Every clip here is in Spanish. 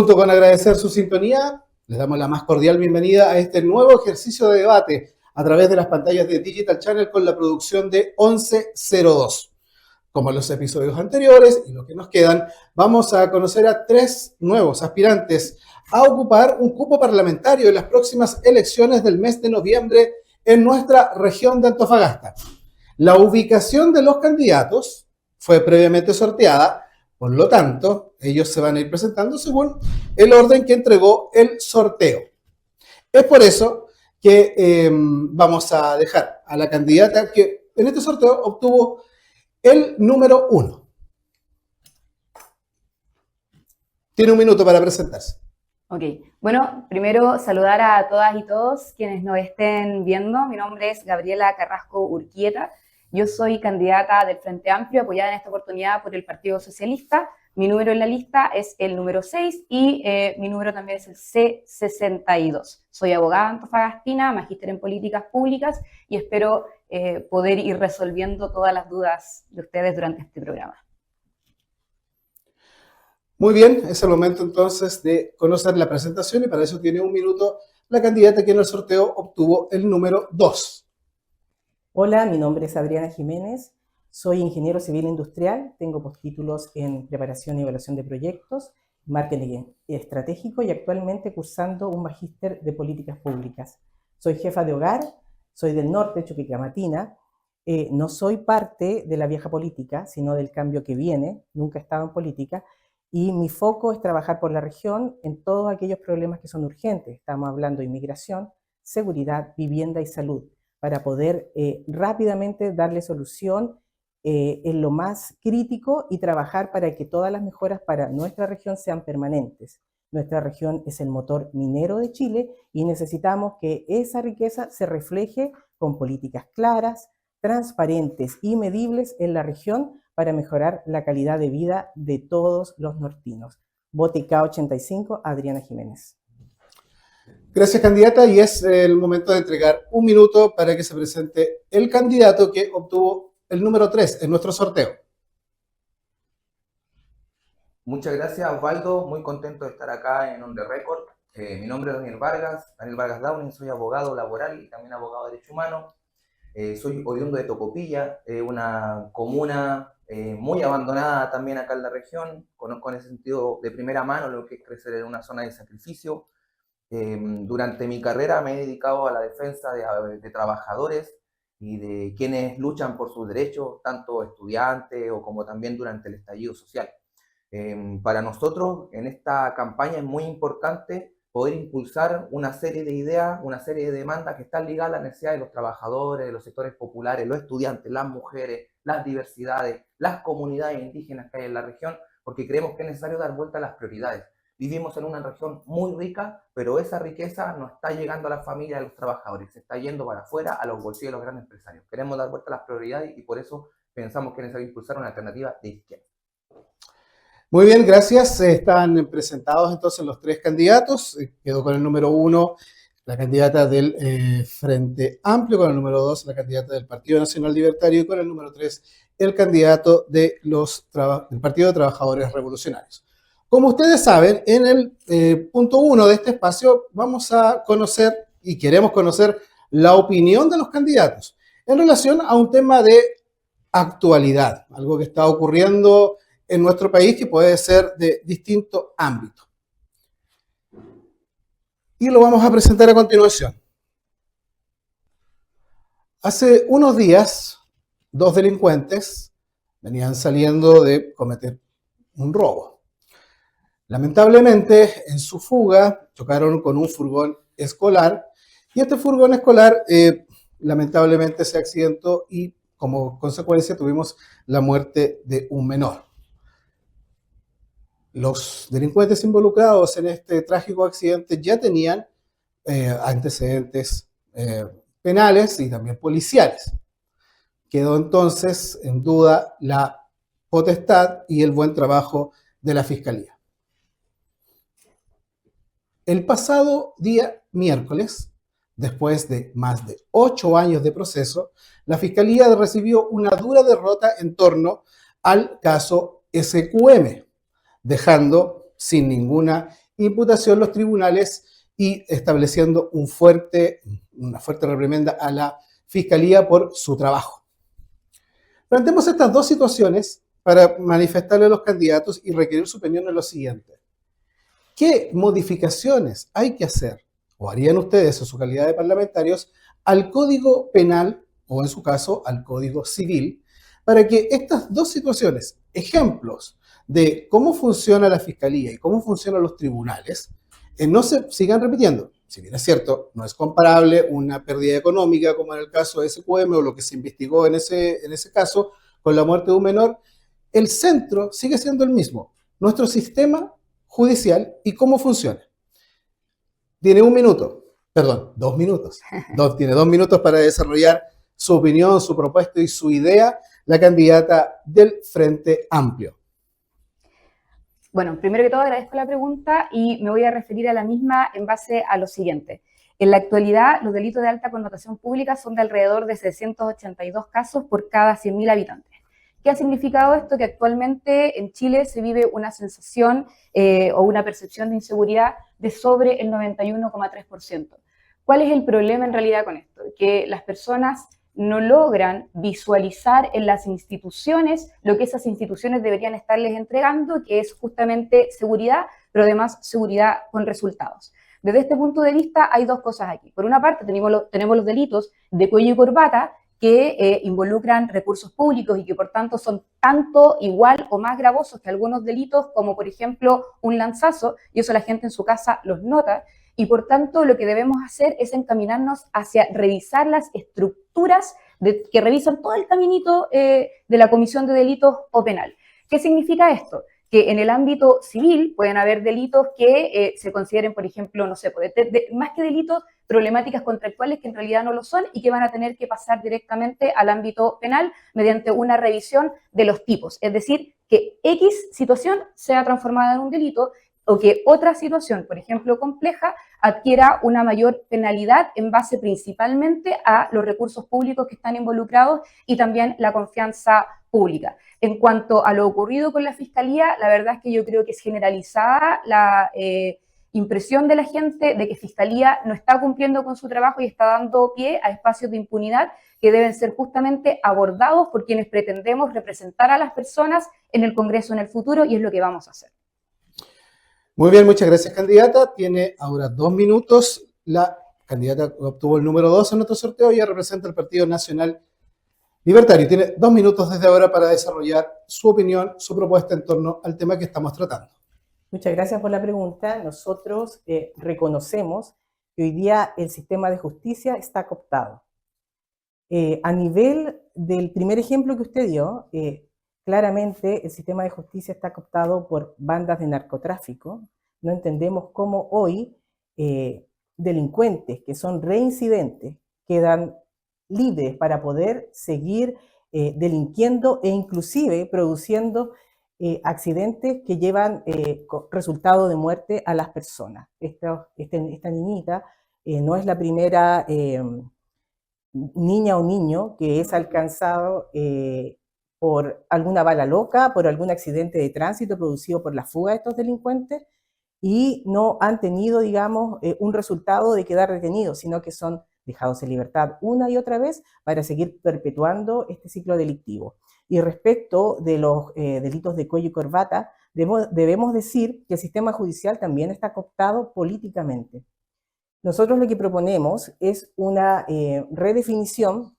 Junto con agradecer su sintonía, les damos la más cordial bienvenida a este nuevo ejercicio de debate a través de las pantallas de Digital Channel con la producción de 1102. Como en los episodios anteriores y los que nos quedan, vamos a conocer a 3 nuevos aspirantes a ocupar un cupo parlamentario en las próximas elecciones del mes de noviembre en nuestra región de Antofagasta. La ubicación de los candidatos fue previamente sorteada, por lo tanto, ellos se van a ir presentando según el orden que entregó el sorteo. Es por eso que vamos a dejar a la candidata que en este sorteo obtuvo el número 1. Tiene un minuto para presentarse. Ok, bueno, primero saludar a todas y todos quienes nos estén viendo. Mi nombre es Gabriela Carrasco Urquieta. Yo soy candidata del Frente Amplio, apoyada en esta oportunidad por el Partido Socialista. Mi número en la lista es el número 6 y mi número también es el C62. Soy abogada antofagastina, magíster en políticas públicas y espero poder ir resolviendo todas las dudas de ustedes durante este programa. Muy bien, es el momento entonces de conocer la presentación y para eso tiene un minuto la candidata que en el sorteo obtuvo el número 2. Hola, mi nombre es Adriana Jiménez, soy ingeniero civil industrial, tengo postítulos en preparación y evaluación de proyectos, marketing estratégico y actualmente cursando un magíster de políticas públicas. Soy jefa de hogar, soy del norte, Chuquicamatina, no soy parte de la vieja política, sino del cambio que viene, nunca he estado en política, y mi foco es trabajar por la región en todos aquellos problemas que son urgentes. Estamos hablando de inmigración, seguridad, vivienda y salud, para poder rápidamente darle solución en lo más crítico y trabajar para que todas las mejoras para nuestra región sean permanentes. Nuestra región es el motor minero de Chile y necesitamos que esa riqueza se refleje con políticas claras, transparentes y medibles en la región para mejorar la calidad de vida de todos los nortinos. Vote K85, Adriana Jiménez. Gracias, candidata, y es el momento de entregar un minuto para que se presente el candidato que obtuvo el número 3 en nuestro sorteo. Muchas gracias, Osvaldo. Muy contento de estar acá en On The Record. Mi nombre es Daniel Vargas Downing, soy abogado laboral y también abogado de derecho humano. Soy oriundo de Tocopilla, una comuna muy abandonada también acá en la región. Conozco en ese sentido de primera mano lo que es crecer en una zona de sacrificio. Durante mi carrera me he dedicado a la defensa de trabajadores y de quienes luchan por sus derechos, tanto estudiantes o como también durante el estallido social. Para nosotros en esta campaña es muy importante poder impulsar una serie de ideas, una serie de demandas que están ligadas a la necesidad de los trabajadores, de los sectores populares, los estudiantes, las mujeres, las diversidades, las comunidades indígenas que hay en la región, porque creemos que es necesario dar vuelta a las prioridades. Vivimos en una región muy rica, pero esa riqueza no está llegando a las familias de los trabajadores, se está yendo para afuera a los bolsillos de los grandes empresarios. Queremos dar vuelta a las prioridades y por eso pensamos que es necesario impulsar una alternativa de izquierda. Muy bien, gracias. Están presentados entonces los 3 candidatos. Quedó con el número 1 la candidata del Frente Amplio, con el número 2 la candidata del Partido Nacional Libertario y con el número 3 el candidato del Partido de Trabajadores Revolucionarios. Como ustedes saben, en el punto 1 de este espacio vamos a conocer y queremos conocer la opinión de los candidatos en relación a un tema de actualidad, algo que está ocurriendo en nuestro país que puede ser de distinto ámbito. Y lo vamos a presentar a continuación. Hace unos días, 2 delincuentes venían saliendo de cometer un robo. Lamentablemente, en su fuga, chocaron con un furgón escolar y este furgón escolar lamentablemente se accidentó y como consecuencia tuvimos la muerte de un menor. Los delincuentes involucrados en este trágico accidente ya tenían antecedentes penales y también policiales. Quedó entonces en duda la potestad y el buen trabajo de la Fiscalía. El pasado día miércoles, después de más de 8 años de proceso, la Fiscalía recibió una dura derrota en torno al caso SQM, dejando sin ninguna imputación los tribunales y estableciendo una fuerte reprimenda a la Fiscalía por su trabajo. Planteemos estas dos situaciones para manifestarle a los candidatos y requerir su opinión en lo siguiente. ¿Qué modificaciones hay que hacer, o harían ustedes en su calidad de parlamentarios, al Código Penal, o en su caso, al Código Civil, para que estas dos situaciones, ejemplos de cómo funciona la Fiscalía y cómo funcionan los tribunales, no se sigan repitiendo? Si bien es cierto, no es comparable una pérdida económica como en el caso de SQM o lo que se investigó en ese caso con la muerte de un menor, el centro sigue siendo el mismo, nuestro sistema judicial y cómo funciona. Tiene 2 minutos. Tiene 2 minutos para desarrollar su opinión, su propuesta y su idea, la candidata del Frente Amplio. Bueno, primero que todo agradezco la pregunta y me voy a referir a la misma en base a lo siguiente. En la actualidad, los delitos de alta connotación pública son de alrededor de 682 casos por cada 100.000 habitantes. ¿Qué ha significado esto? Que actualmente en Chile se vive una sensación o una percepción de inseguridad de sobre el 91,3%. ¿Cuál es el problema en realidad con esto? Que las personas no logran visualizar en las instituciones lo que esas instituciones deberían estarles entregando, que es justamente seguridad, pero además seguridad con resultados. Desde este punto de vista hay dos cosas aquí. Por una parte tenemos los delitos de cuello y corbata que involucran recursos públicos y que por tanto son tanto igual o más gravosos que algunos delitos como por ejemplo un lanzazo, y eso la gente en su casa los nota. Y por tanto, lo que debemos hacer es encaminarnos hacia revisar las estructuras que revisan todo el caminito de la comisión de delitos o penal. ¿Qué significa esto? Que en el ámbito civil pueden haber delitos que se consideren, por ejemplo, no sé, más que delitos, problemáticas contractuales que en realidad no lo son y que van a tener que pasar directamente al ámbito penal mediante una revisión de los tipos. Es decir, que X situación sea transformada en un delito o que otra situación, por ejemplo, compleja, adquiera una mayor penalidad en base principalmente a los recursos públicos que están involucrados y también la confianza pública. En cuanto a lo ocurrido con la Fiscalía, la verdad es que yo creo que es generalizada la impresión de la gente de que Fiscalía no está cumpliendo con su trabajo y está dando pie a espacios de impunidad que deben ser justamente abordados por quienes pretendemos representar a las personas en el Congreso en el futuro, y es lo que vamos a hacer. Muy bien, muchas gracias, candidata. Tiene ahora 2 minutos. La candidata obtuvo el número 2 en nuestro sorteo y ella representa el Partido Nacional Libertario. Tiene 2 minutos desde ahora para desarrollar su opinión, su propuesta en torno al tema que estamos tratando. Muchas gracias por la pregunta. Nosotros reconocemos que hoy día el sistema de justicia está cooptado. A nivel del primer ejemplo que usted dio, claramente el sistema de justicia está cooptado por bandas de narcotráfico. No entendemos cómo hoy delincuentes que son reincidentes quedan libres para poder seguir delinquiendo e inclusive produciendo accidentes que llevan resultado de muerte a las personas. Esta niñita no es la primera niña o niño que es alcanzado por alguna bala loca, por algún accidente de tránsito producido por la fuga de estos delincuentes, y no han tenido, digamos, un resultado de quedar detenidos, sino que son dejados en libertad una y otra vez para seguir perpetuando este ciclo delictivo. Y respecto de los delitos de cuello y corbata, debemos decir que el sistema judicial también está cooptado políticamente. Nosotros lo que proponemos es una redefinición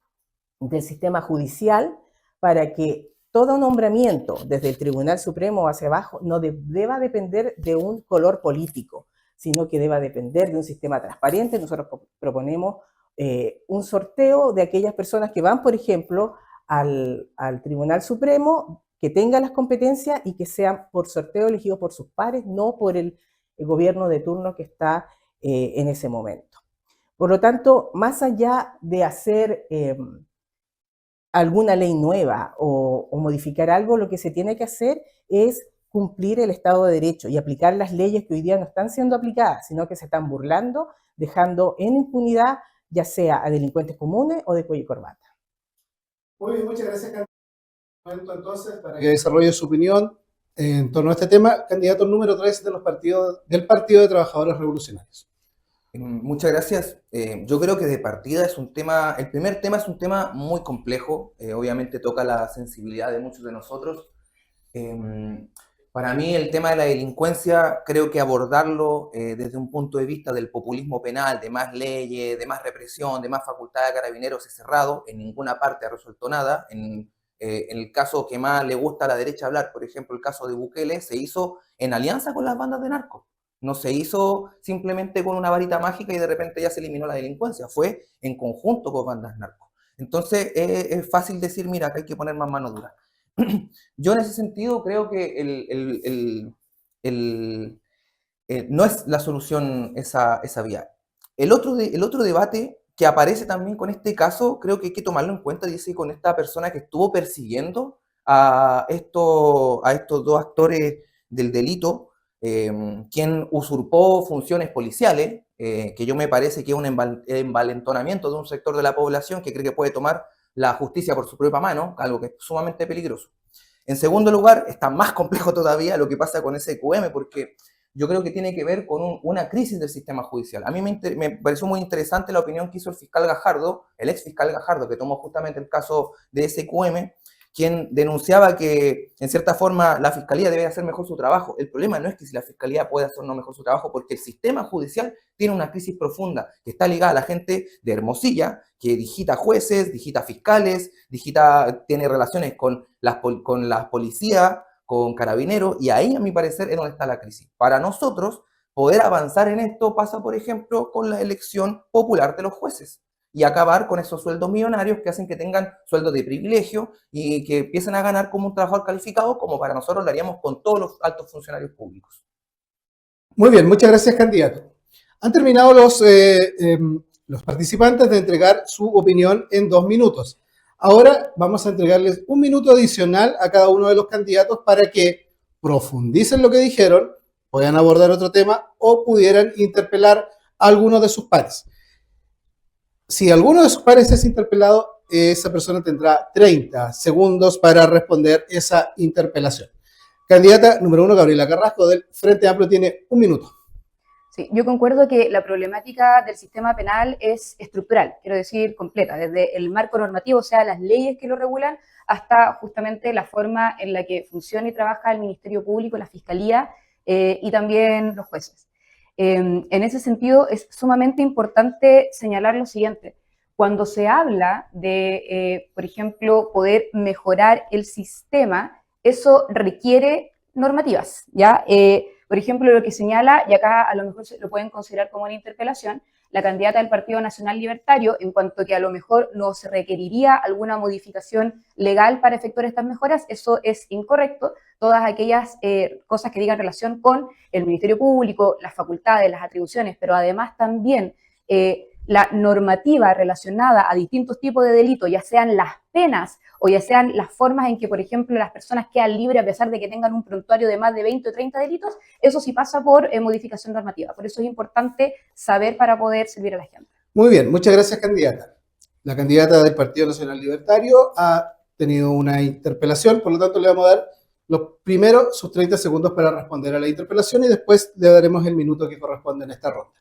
del sistema judicial para que todo nombramiento, desde el Tribunal Supremo hacia abajo, no deba depender de un color político, sino que deba depender de un sistema transparente. Nosotros proponemos un sorteo de aquellas personas que van, por ejemplo, al Tribunal Supremo, que tengan las competencias y que sean por sorteo elegidos por sus pares, no por el gobierno de turno que está en ese momento. Por lo tanto, más allá de hacer alguna ley nueva o modificar algo, lo que se tiene que hacer es cumplir el Estado de Derecho y aplicar las leyes que hoy día no están siendo aplicadas, sino que se están burlando, dejando en impunidad ya sea a delincuentes comunes o de cuello y corbata. Muy bien, muchas gracias, candidata. Entonces, para que desarrolle su opinión, en torno a este tema, candidato número 3 del Partido de Trabajadores Revolucionarios. Muchas gracias. Yo creo que de partida es un tema, el primer tema es un tema muy complejo, obviamente toca la sensibilidad de muchos de nosotros. Para mí el tema de la delincuencia, creo que abordarlo desde un punto de vista del populismo penal, de más leyes, de más represión, de más facultad de carabineros es cerrado, en ninguna parte ha resuelto nada. En el caso que más le gusta a la derecha hablar, por ejemplo, el caso de Bukele, se hizo en alianza con las bandas de narcos. No se hizo simplemente con una varita mágica y de repente ya se eliminó la delincuencia, fue en conjunto con bandas narcos. Entonces es fácil decir, mira, que hay que poner más mano dura. Yo en ese sentido creo que no es la solución esa vía. El otro debate que aparece también con este caso, creo que hay que tomarlo en cuenta, dice, con esta persona que estuvo persiguiendo a estos dos actores del delito, quien usurpó funciones policiales, que yo me parece que es un envalentonamiento de un sector de la población que cree que puede tomar la justicia por su propia mano, algo que es sumamente peligroso. En segundo lugar, está más complejo todavía lo que pasa con ese SQM, porque yo creo que tiene que ver con una crisis del sistema judicial. A mí me pareció muy interesante la opinión que hizo el fiscal Gajardo, el ex fiscal Gajardo, que tomó justamente el caso de SQM, quien denunciaba que, en cierta forma, la Fiscalía debe hacer mejor su trabajo. El problema no es que si la Fiscalía puede hacer no mejor su trabajo, porque el sistema judicial tiene una crisis profunda que está ligada a la gente de Hermosilla, que digita jueces, digita fiscales, tiene relaciones con las policías, con carabineros, y ahí, a mi parecer, es donde está la crisis. Para nosotros, poder avanzar en esto pasa, por ejemplo, con la elección popular de los jueces y acabar con esos sueldos millonarios que hacen que tengan sueldos de privilegio y que empiecen a ganar como un trabajador calificado, como para nosotros lo haríamos con todos los altos funcionarios públicos. Muy bien, muchas gracias, candidato. Han terminado los participantes de entregar su opinión en 2 minutos. Ahora vamos a entregarles 1 minuto adicional a cada uno de los candidatos para que profundicen lo que dijeron, puedan abordar otro tema o pudieran interpelar a alguno de sus pares. Si alguno de sus pares es interpelado, esa persona tendrá 30 segundos para responder esa interpelación. Candidata número 1, Gabriela Carrasco, del Frente Amplio, tiene 1 minuto. Sí, yo concuerdo que la problemática del sistema penal es estructural, quiero decir completa, desde el marco normativo, o sea, las leyes que lo regulan, hasta justamente la forma en la que funciona y trabaja el Ministerio Público, la Fiscalía y también los jueces. En ese sentido, es sumamente importante señalar lo siguiente. Cuando se habla de, por ejemplo, poder mejorar el sistema, eso requiere normativas, ¿ya? Por ejemplo, lo que señala, y acá a lo mejor lo pueden considerar como una interpelación, la candidata del Partido Nacional Libertario, en cuanto que a lo mejor no se requeriría alguna modificación legal para efectuar estas mejoras, eso es incorrecto. Todas aquellas cosas que digan relación con el Ministerio Público, las facultades, las atribuciones, pero además también la normativa relacionada a distintos tipos de delitos, ya sean las penas o ya sean las formas en que, por ejemplo, las personas quedan libres a pesar de que tengan un prontuario de más de 20 o 30 delitos, eso sí pasa por modificación normativa. Por eso es importante saber para poder servir a la gente. Muy bien, muchas gracias, candidata. La candidata del Partido Nacional Libertario ha tenido una interpelación, por lo tanto le vamos a dar sus 30 segundos para responder a la interpelación y después le daremos el minuto que corresponde en esta ronda.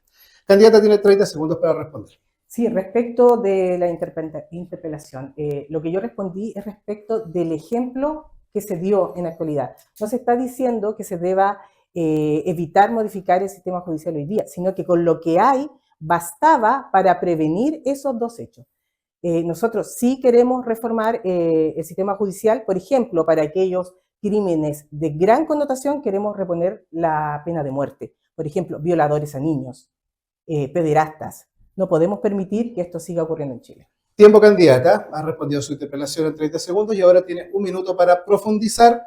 Candidata tiene 30 segundos para responder. Sí, respecto de la interpelación, lo que yo respondí es respecto del ejemplo que se dio en la actualidad. No se está diciendo que se deba evitar modificar el sistema judicial hoy día, sino que con lo que hay bastaba para prevenir esos 2 hechos. Nosotros sí queremos reformar el sistema judicial, por ejemplo, para aquellos crímenes de gran connotación queremos reponer la pena de muerte. Por ejemplo, violadores a niños, pederastas. No podemos permitir que esto siga ocurriendo en Chile. Tiempo, candidata. Ha respondido su interpelación en 30 segundos y ahora tiene 1 minuto para profundizar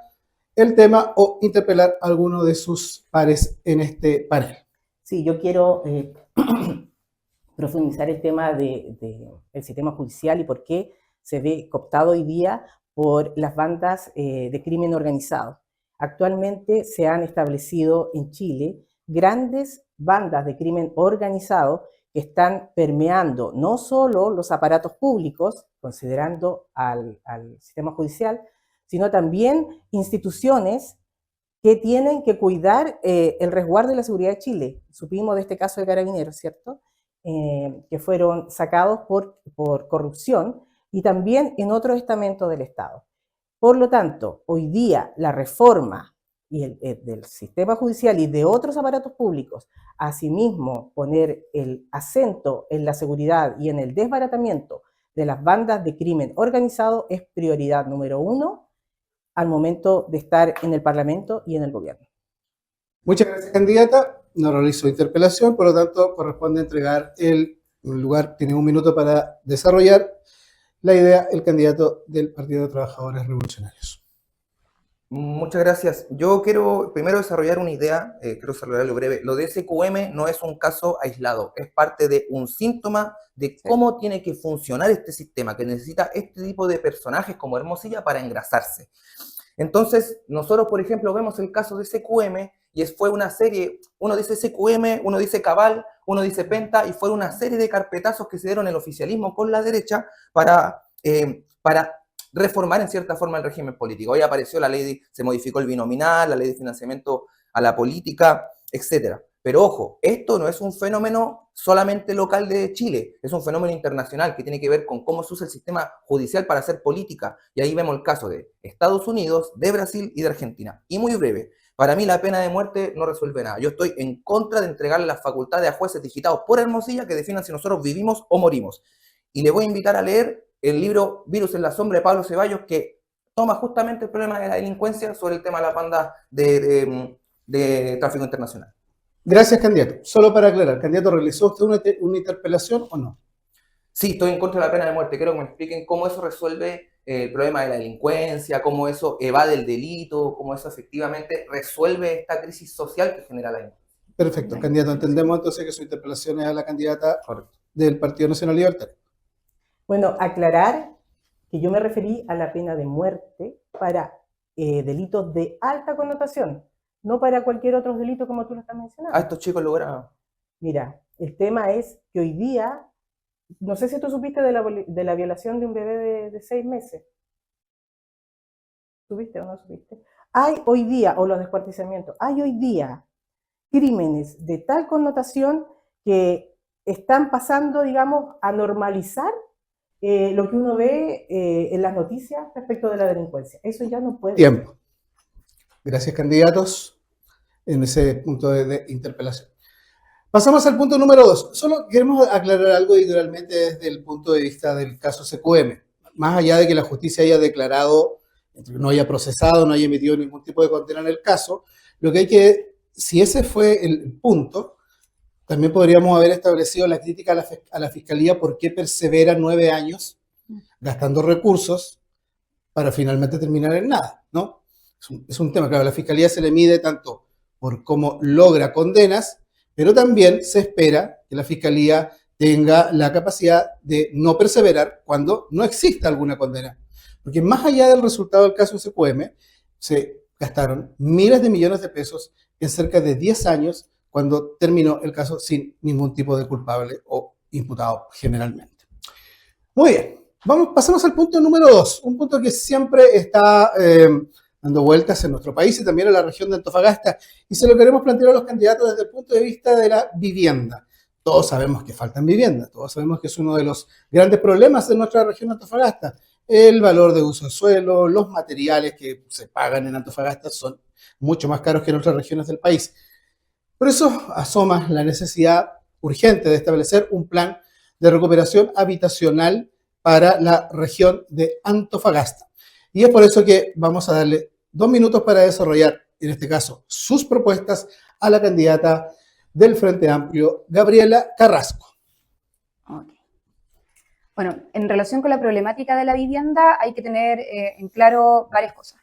el tema o interpelar a alguno de sus pares en este panel. Sí, yo quiero profundizar el tema del sistema judicial y por qué se ve cooptado hoy día por las bandas de crimen organizado. Actualmente se han establecido en Chile grandes bandas de crimen organizado que están permeando no solo los aparatos públicos, considerando al sistema judicial, sino también instituciones que tienen que cuidar el resguardo y la seguridad de Chile. Supimos de este caso de Carabineros, ¿cierto? Que fueron sacados por corrupción y también en otros estamentos del Estado. Por lo tanto, hoy día la reforma del sistema judicial y de otros aparatos públicos, asimismo poner el acento en la seguridad y en el desbaratamiento de las bandas de crimen organizado es prioridad número 1 al momento de estar en el Parlamento y en el gobierno. Muchas gracias, candidata. No realizo interpelación, por lo tanto, corresponde entregar el lugar. Tiene 1 minuto para desarrollar la idea el candidato del Partido de Trabajadores Revolucionarios. Muchas gracias. Yo quiero primero desarrollar una idea, quiero desarrollarlo breve. Lo de SQM no es un caso aislado, es parte de un síntoma de cómo tiene que funcionar este sistema, que necesita este tipo de personajes como Hermosilla para engrasarse. Entonces, nosotros, por ejemplo, vemos el caso de SQM y fue una serie, uno dice SQM, uno dice Cabal, uno dice Penta, y fue una serie de carpetazos que se dieron en el oficialismo con la derecha para reformar en cierta forma el régimen político. Hoy apareció la ley, se modificó el binominal, la ley de financiamiento a la política, etc. Pero ojo, esto no es un fenómeno solamente local de Chile, es un fenómeno internacional que tiene que ver con cómo se usa el sistema judicial para hacer política. Y ahí vemos el caso de Estados Unidos, de Brasil y de Argentina. Y muy breve, para mí la pena de muerte no resuelve nada. Yo estoy en contra de entregarle las facultades a jueces digitados por Hermosilla que definan si nosotros vivimos o morimos. Y le voy a invitar a leer el libro Virus en la sombra de Pablo Ceballos, que toma justamente el problema de la delincuencia sobre el tema de la banda de tráfico internacional. Gracias, candidato. Solo para aclarar, candidato, ¿realizó usted una interpelación o no? Sí, estoy en contra de la pena de muerte. Quiero que me expliquen cómo eso resuelve el problema de la delincuencia, cómo eso evade el delito, cómo eso efectivamente resuelve esta crisis social que genera la delincuencia. Perfecto, candidato. Entendemos entonces que su interpelación es a la candidata del Partido Nacional Libertario. Bueno, aclarar que yo me referí a la pena de muerte para delitos de alta connotación, no para cualquier otro delito como tú lo estás mencionando. A estos chicos lograron. Mira, el tema es que hoy día, no sé si tú supiste de la violación de un bebé de 6 meses. ¿Supiste o no supiste? Hay hoy día, o los descuartizamientos, hay hoy día crímenes de tal connotación que están pasando, digamos, a normalizar lo que uno ve en las noticias respecto de la delincuencia. Eso ya no puede. Tiempo. Gracias, candidatos, en ese punto de interpelación. Pasamos al punto número 2. Solo queremos aclarar algo individualmente desde el punto de vista del caso SQM. Más allá de que la justicia haya declarado, no haya procesado, no haya emitido ningún tipo de condena en el caso, lo que hay que, si ese fue el punto, también podríamos haber establecido la crítica a la Fiscalía por qué persevera 9 años gastando recursos para finalmente terminar en nada, ¿no? Es un tema, claro, a la Fiscalía se le mide tanto por cómo logra condenas, pero también se espera que la Fiscalía tenga la capacidad de no perseverar cuando no exista alguna condena. Porque más allá del resultado del caso SQM, se gastaron miles de millones de pesos en cerca de 10 años cuando terminó el caso sin ningún tipo de culpable o imputado generalmente. Muy bien, pasamos al punto número 2, un punto que siempre está dando vueltas en nuestro país y también en la región de Antofagasta, y se lo queremos plantear a los candidatos desde el punto de vista de la vivienda. Todos sabemos que faltan viviendas, todos sabemos que es uno de los grandes problemas de nuestra región de Antofagasta. El valor de uso de suelo, los materiales que se pagan en Antofagasta son mucho más caros que en otras regiones del país. Por eso asoma la necesidad urgente de establecer un plan de recuperación habitacional para la región de Antofagasta. Y es por eso que vamos a darle 2 minutos para desarrollar, en este caso, sus propuestas a la candidata del Frente Amplio, Gabriela Carrasco. Okay. Bueno, en relación con la problemática de la vivienda hay que tener en claro varias cosas.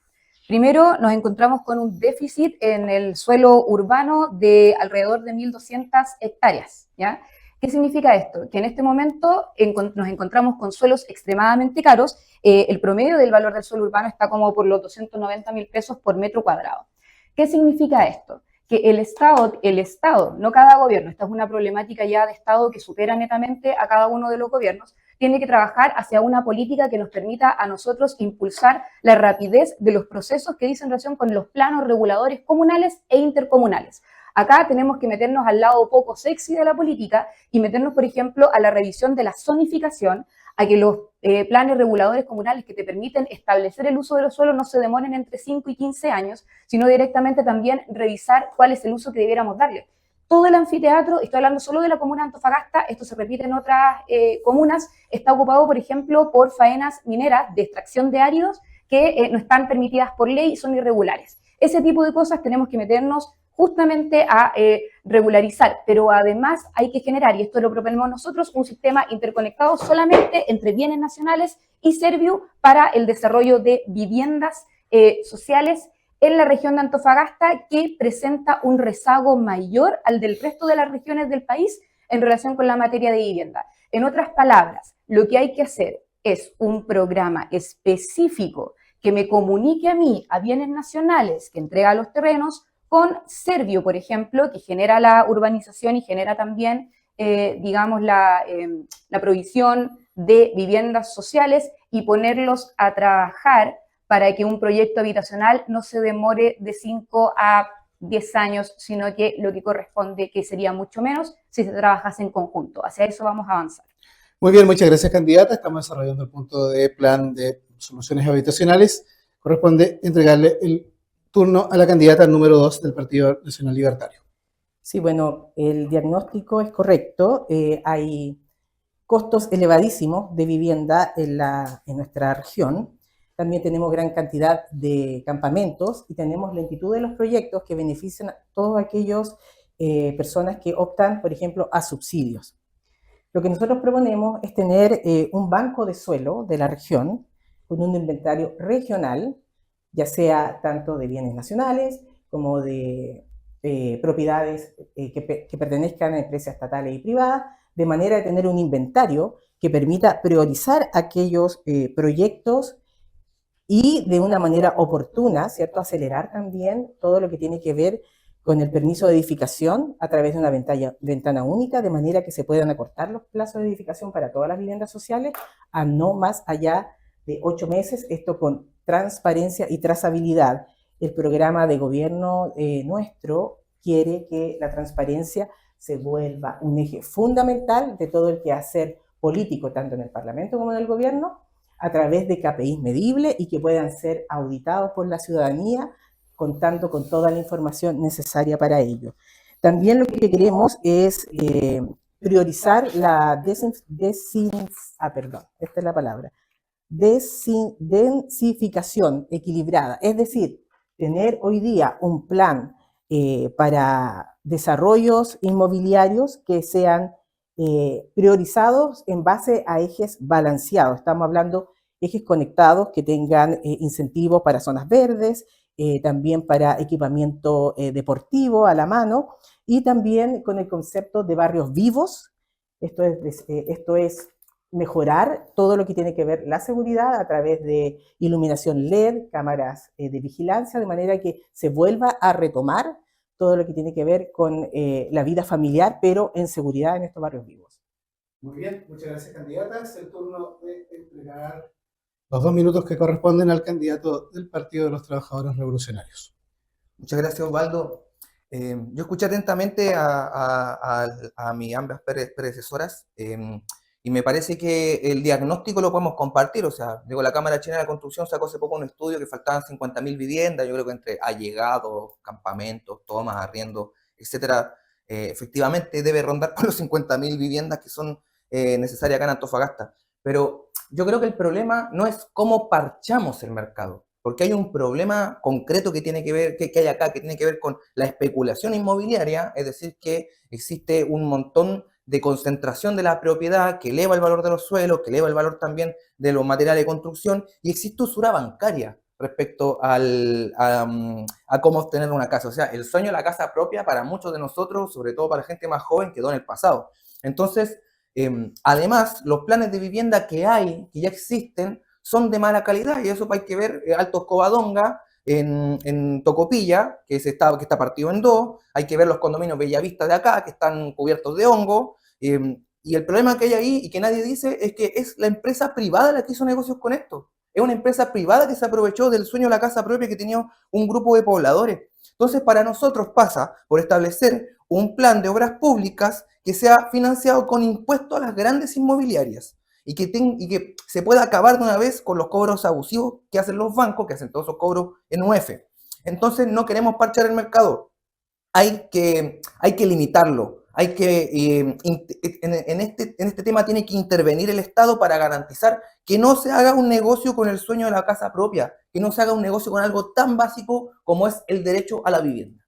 Primero, nos encontramos con un déficit en el suelo urbano de alrededor de 1.200 hectáreas, ¿ya? ¿Qué significa esto? Que en este momento nos encontramos con suelos extremadamente caros. El promedio del valor del suelo urbano está como por los 290.000 pesos por metro cuadrado. ¿Qué significa esto? que el Estado, no cada gobierno, esta es una problemática ya de Estado que supera netamente a cada uno de los gobiernos, tiene que trabajar hacia una política que nos permita a nosotros impulsar la rapidez de los procesos que dicen relación con los planos reguladores comunales e intercomunales. Acá tenemos que meternos al lado poco sexy de la política y meternos, por ejemplo, a la revisión de la zonificación, a que los planes reguladores comunales que te permiten establecer el uso de los suelos no se demoren entre 5 y 15 años, sino directamente también revisar cuál es el uso que debiéramos darle. Todo el anfiteatro, estoy hablando solo de la comuna de Antofagasta, esto se repite en otras comunas, está ocupado, por ejemplo, por faenas mineras de extracción de áridos que no están permitidas por ley y son irregulares. Ese tipo de cosas tenemos que meternos justamente a regularizar, pero además hay que generar, y esto lo proponemos nosotros, un sistema interconectado solamente entre bienes nacionales y Serviu para el desarrollo de viviendas sociales en la región de Antofagasta, que presenta un rezago mayor al del resto de las regiones del país en relación con la materia de vivienda. En otras palabras, lo que hay que hacer es un programa específico que me comunique a mí, a bienes nacionales, que entrega los terrenos, con Serviu, por ejemplo, que genera la urbanización y genera también, digamos, la provisión de viviendas sociales y ponerlos a trabajar para que un proyecto habitacional no se demore de 5 a 10 años, sino que lo que corresponde, que sería mucho menos, si se trabajase en conjunto. Hacia eso vamos a avanzar. Muy bien, muchas gracias, candidata. Estamos desarrollando el punto de plan de soluciones habitacionales. Corresponde entregarle el turno a la candidata número 2 del Partido Nacional Libertario. Sí, bueno, el diagnóstico es correcto. Hay costos elevadísimos de vivienda en nuestra región. También tenemos gran cantidad de campamentos y tenemos lentitud de los proyectos que benefician a todas aquellas personas que optan, por ejemplo, a subsidios. Lo que nosotros proponemos es tener un banco de suelo de la región con un inventario regional, ya sea tanto de bienes nacionales como de propiedades que pertenezcan a empresas estatales y privadas, de manera de tener un inventario que permita priorizar aquellos proyectos y de una manera oportuna, ¿cierto?, acelerar también todo lo que tiene que ver con el permiso de edificación a través de una ventana única, de manera que se puedan acortar los plazos de edificación para todas las viviendas sociales a no más allá de 8 meses, esto con transparencia y trazabilidad. El programa de gobierno nuestro quiere que la transparencia se vuelva un eje fundamental de todo el quehacer político, tanto en el Parlamento como en el gobierno, a través de KPIs medibles y que puedan ser auditados por la ciudadanía, contando con toda la información necesaria para ello. También lo que queremos es priorizar la densificación equilibrada, es decir, tener hoy día un plan para desarrollos inmobiliarios que sean priorizados en base a ejes balanceados. Estamos hablando de ejes conectados que tengan incentivos para zonas verdes, también para equipamiento deportivo a la mano, y también con el concepto de barrios vivos. Esto es mejorar todo lo que tiene que ver la seguridad a través de iluminación LED, cámaras de vigilancia, de manera que se vuelva a retomar todo lo que tiene que ver con la vida familiar, pero en seguridad en estos barrios vivos. Muy bien, muchas gracias, candidata. Es el turno de entregar los 2 minutos que corresponden al candidato del Partido de los Trabajadores Revolucionarios. Muchas gracias, Osvaldo. Yo escuché atentamente a mis ambas predecesoras y me parece que el diagnóstico lo podemos compartir. O sea, digo, la Cámara Chilena de la Construcción sacó hace poco un estudio que faltaban 50.000 viviendas. Yo creo que entre allegados, campamentos, tomas, arriendos, etcétera, efectivamente debe rondar por los 50.000 viviendas que son necesarias acá en Antofagasta. Pero yo creo que el problema no es cómo parchamos el mercado, porque hay un problema concreto que tiene que ver, que hay acá, que tiene que ver con la especulación inmobiliaria, es decir, que existe un montón de concentración de la propiedad que eleva el valor de los suelos, que eleva el valor también de los materiales de construcción, y existe usura bancaria respecto a cómo obtener una casa. O sea, el sueño de la casa propia para muchos de nosotros, sobre todo para gente más joven, quedó en el pasado. Entonces, además, los planes de vivienda que hay, que ya existen, son de mala calidad, y eso hay que ver, Altos Covadonga, en Tocopilla, que está partido en dos. Hay que ver los condominios Bellavista de acá, que están cubiertos de hongo. Y el problema que hay ahí y que nadie dice es que es la empresa privada la que hizo negocios con esto. Es una empresa privada que se aprovechó del sueño de la casa propia que tenía un grupo de pobladores. Entonces, para nosotros pasa por establecer un plan de obras públicas que sea financiado con impuestos a las grandes inmobiliarias y que se pueda acabar de una vez con los cobros abusivos que hacen los bancos, que hacen todos esos cobros en UF. Entonces, no queremos parchar el mercado. Hay que limitarlo. En este tema tiene que intervenir el Estado para garantizar que no se haga un negocio con el sueño de la casa propia, que no se haga un negocio con algo tan básico como es el derecho a la vivienda.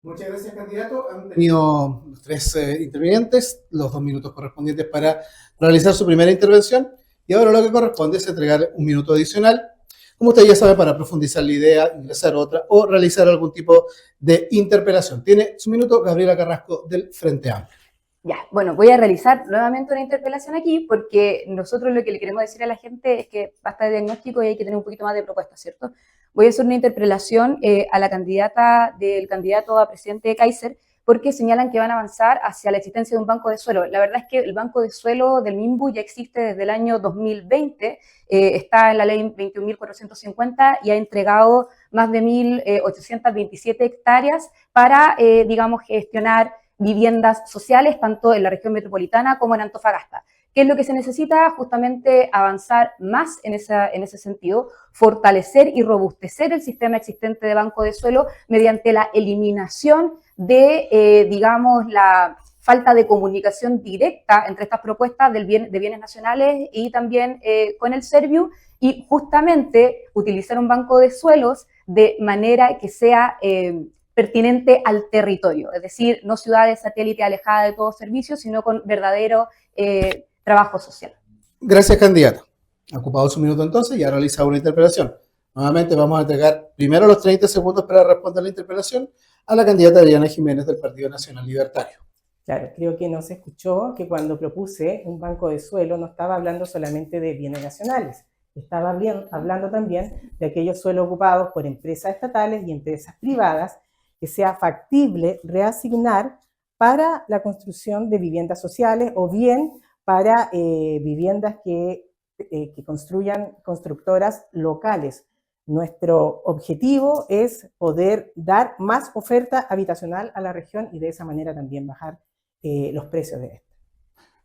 Muchas gracias, candidato. Han tenido los tres intervinientes, los 2 minutos correspondientes para realizar su primera intervención. Y ahora lo que corresponde es entregar un minuto adicional, como usted ya sabe, para profundizar la idea, ingresar otra o realizar algún tipo de interpelación. Tiene su minuto Gabriela Carrasco del Frente Amplio. Ya, bueno, voy a realizar nuevamente una interpelación aquí porque nosotros lo que le queremos decir a la gente es que basta de diagnóstico y hay que tener un poquito más de propuestas, ¿cierto? Voy a hacer una interpelación a la candidata del candidato a presidente de Kaiser porque señalan que van a avanzar hacia la existencia de un banco de suelo. La verdad es que el banco de suelo del MIMBU ya existe desde el año 2020, está en la ley 21.450 y ha entregado más de 1.827 hectáreas para, digamos, gestionar viviendas sociales, tanto en la región metropolitana como en Antofagasta. ¿Qué es lo que se necesita? Justamente avanzar más en ese sentido, fortalecer y robustecer el sistema existente de banco de suelo mediante la eliminación de, digamos, la falta de comunicación directa entre estas propuestas de bienes nacionales y también con el Serviu, y justamente utilizar un banco de suelos de manera que sea pertinente al territorio, es decir, no ciudades satélite alejadas de todo servicio, sino con verdadero trabajo social. Gracias, candidata. Ha ocupado su minuto entonces y ha realizado una interpelación. Nuevamente vamos a entregar primero los 30 segundos para responder la interpelación a la candidata Adriana Jiménez del Partido Nacional Libertario. Claro, creo que no se escuchó que cuando propuse un banco de suelo no estaba hablando solamente de bienes nacionales, estaba hablando también de aquellos suelos ocupados por empresas estatales y empresas privadas que sea factible reasignar para la construcción de viviendas sociales o bien para viviendas que construyan constructoras locales. Nuestro objetivo es poder dar más oferta habitacional a la región y de esa manera también bajar los precios de esta.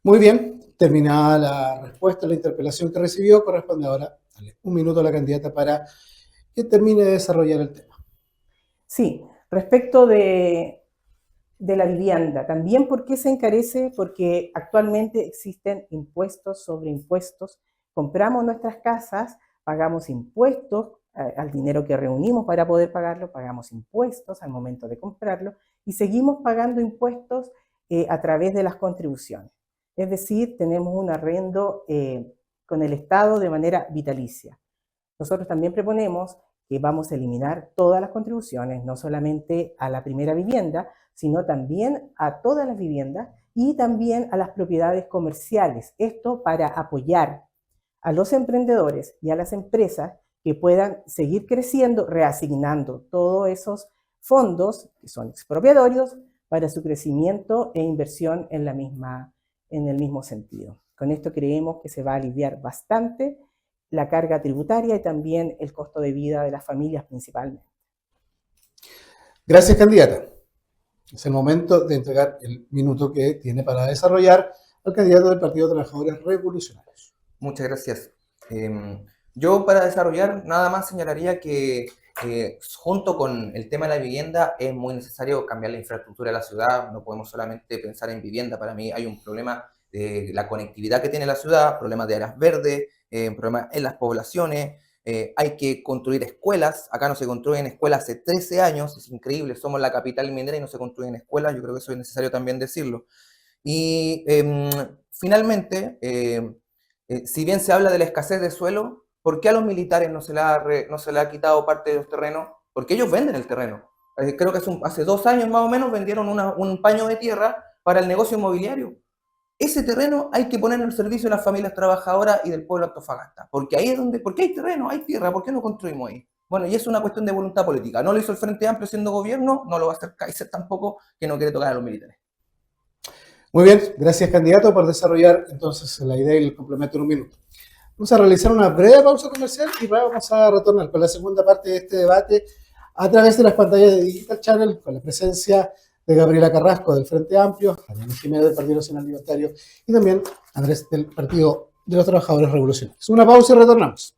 Muy bien, terminada la respuesta a la interpelación que recibió, corresponde ahora darle un minuto a la candidata para que termine de desarrollar el tema. Sí, respecto de la vivienda, también ¿por qué se encarece? Porque actualmente existen impuestos sobre impuestos, compramos nuestras casas, pagamos impuestos al dinero que reunimos para poder pagarlo, pagamos impuestos al momento de comprarlo y seguimos pagando impuestos a través de las contribuciones. Es decir, tenemos un arrendo con el Estado de manera vitalicia. Nosotros también proponemos que vamos a eliminar todas las contribuciones, no solamente a la primera vivienda, sino también a todas las viviendas y también a las propiedades comerciales. Esto para apoyar a los emprendedores y a las empresas que puedan seguir creciendo, reasignando todos esos fondos que son expropiatorios para su crecimiento e inversión en el mismo sentido. Con esto creemos que se va a aliviar bastante la carga tributaria y también el costo de vida de las familias principalmente. Gracias, candidata. Es el momento de entregar el minuto que tiene para desarrollar al candidato del Partido de Trabajadores Revolucionarios. Muchas gracias. Yo para desarrollar nada más señalaría que junto con el tema de la vivienda es muy necesario cambiar la infraestructura de la ciudad. No podemos solamente pensar en vivienda. Para mí hay un problema de la conectividad que tiene la ciudad, problemas de áreas verdes, problemas en las poblaciones. Hay que construir escuelas. Acá no se construyen escuelas hace 13 años. Es increíble, somos la capital minera y no se construyen escuelas. Yo creo que eso es necesario también decirlo. Y finalmente, si bien se habla de la escasez de suelo, ¿por qué a los militares no se le ha quitado parte de los terrenos? Porque ellos venden el terreno. Creo que hace 2 años más o menos vendieron un paño de tierra para el negocio inmobiliario. Ese terreno hay que ponerlo al servicio de las familias trabajadoras y del pueblo de Antofagasta. Porque ahí es porque hay terreno, hay tierra, ¿por qué no construimos ahí? Bueno, y es una cuestión de voluntad política. No lo hizo el Frente Amplio siendo gobierno, no lo va a hacer Kaiser tampoco, que no quiere tocar a los militares. Muy bien, gracias candidato por desarrollar entonces la idea y el complemento en un minuto. Vamos a realizar una breve pausa comercial y luego vamos a retornar con la segunda parte de este debate a través de las pantallas de Digital Channel, con la presencia de Gabriela Carrasco del Frente Amplio, Adriana Jiménez del Partido Nacional Libertario y también Andrés del Partido de los Trabajadores Revolucionarios. Una pausa y retornamos.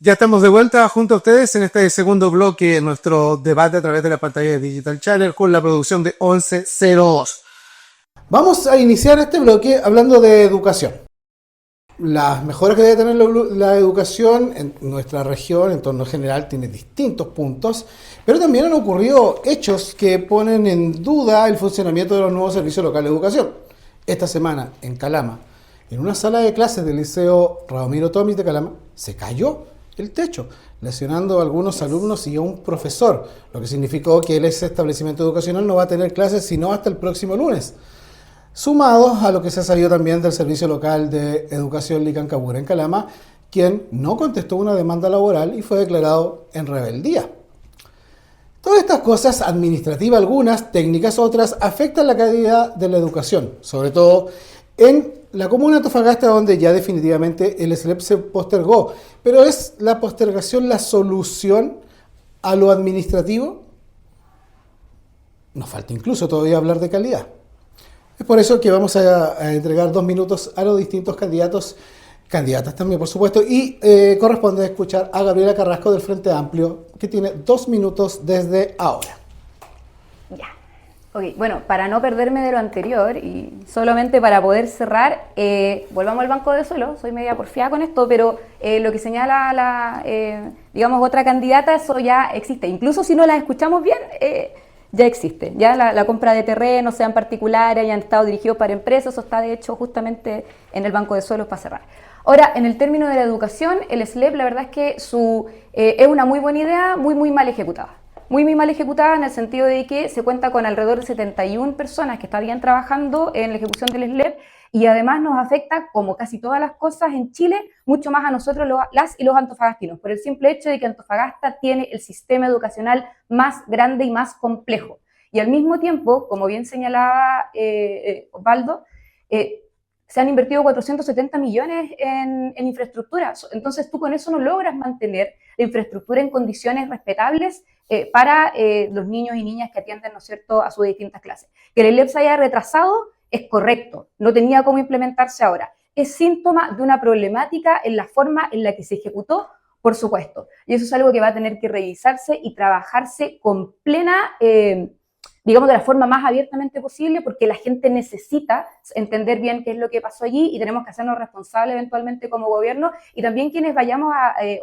Ya estamos de vuelta junto a ustedes en este segundo bloque de nuestro debate a través de la pantalla de Digital Channel con la producción de 1102. Vamos a iniciar este bloque hablando de educación. Las mejoras que debe tener la educación en nuestra región, en torno general, tiene distintos puntos, pero también han ocurrido hechos que ponen en duda el funcionamiento de los nuevos servicios locales de educación. Esta semana, en Calama, en una sala de clases del Liceo Radomiro Tomis de Calama, se cayó el techo, lesionando a algunos alumnos y a un profesor, lo que significó que ese establecimiento educacional no va a tener clases sino hasta el próximo lunes. Sumados a lo que se ha sabido también del Servicio Local de Educación Licancabura en Calama, quien no contestó una demanda laboral y fue declarado en rebeldía. Todas estas cosas, administrativas algunas, técnicas otras, afectan la calidad de la educación, sobre todo en la comuna de Antofagasta, donde ya definitivamente el SLEP se postergó. Pero ¿es la postergación la solución a lo administrativo? Nos falta incluso todavía hablar de calidad. Es por eso que vamos a entregar 2 minutos a los distintos candidatos, candidatas también, por supuesto, y corresponde escuchar a Gabriela Carrasco del Frente Amplio, que tiene 2 minutos desde ahora. Ya. Ok, bueno, para no perderme de lo anterior y solamente para poder cerrar, volvamos al banco de suelo. Soy media porfiada con esto, pero lo que señala digamos, otra candidata, eso ya existe. Incluso si no la escuchamos bien, ya existe. Ya la compra de terrenos, sean particulares, hayan estado dirigidos para empresas, eso está de hecho justamente en el banco de suelos para cerrar. Ahora, en el término de la educación, el SLEP, la verdad es que es una muy buena idea, muy mal ejecutada. Muy mal ejecutada en el sentido de que se cuenta con alrededor de 71 personas que estarían trabajando en la ejecución del SLEP y además nos afecta, como casi todas las cosas en Chile, mucho más a nosotros las y los antofagastinos, por el simple hecho de que Antofagasta tiene el sistema educacional más grande y más complejo. Y al mismo tiempo, como bien señalaba Osvaldo, se han invertido 470 millones en infraestructura. Entonces tú con eso no logras mantener la infraestructura en condiciones respetables para los niños y niñas que atienden, ¿no es cierto?, a sus distintas clases. Que el SLEP se haya retrasado es correcto, no tenía cómo implementarse ahora. Es síntoma de una problemática en la forma en la que se ejecutó, por supuesto. Y eso es algo que va a tener que revisarse y trabajarse con plena digamos, de la forma más abiertamente posible, porque la gente necesita entender bien qué es lo que pasó allí y tenemos que hacernos responsables eventualmente como gobierno y también quienes vayamos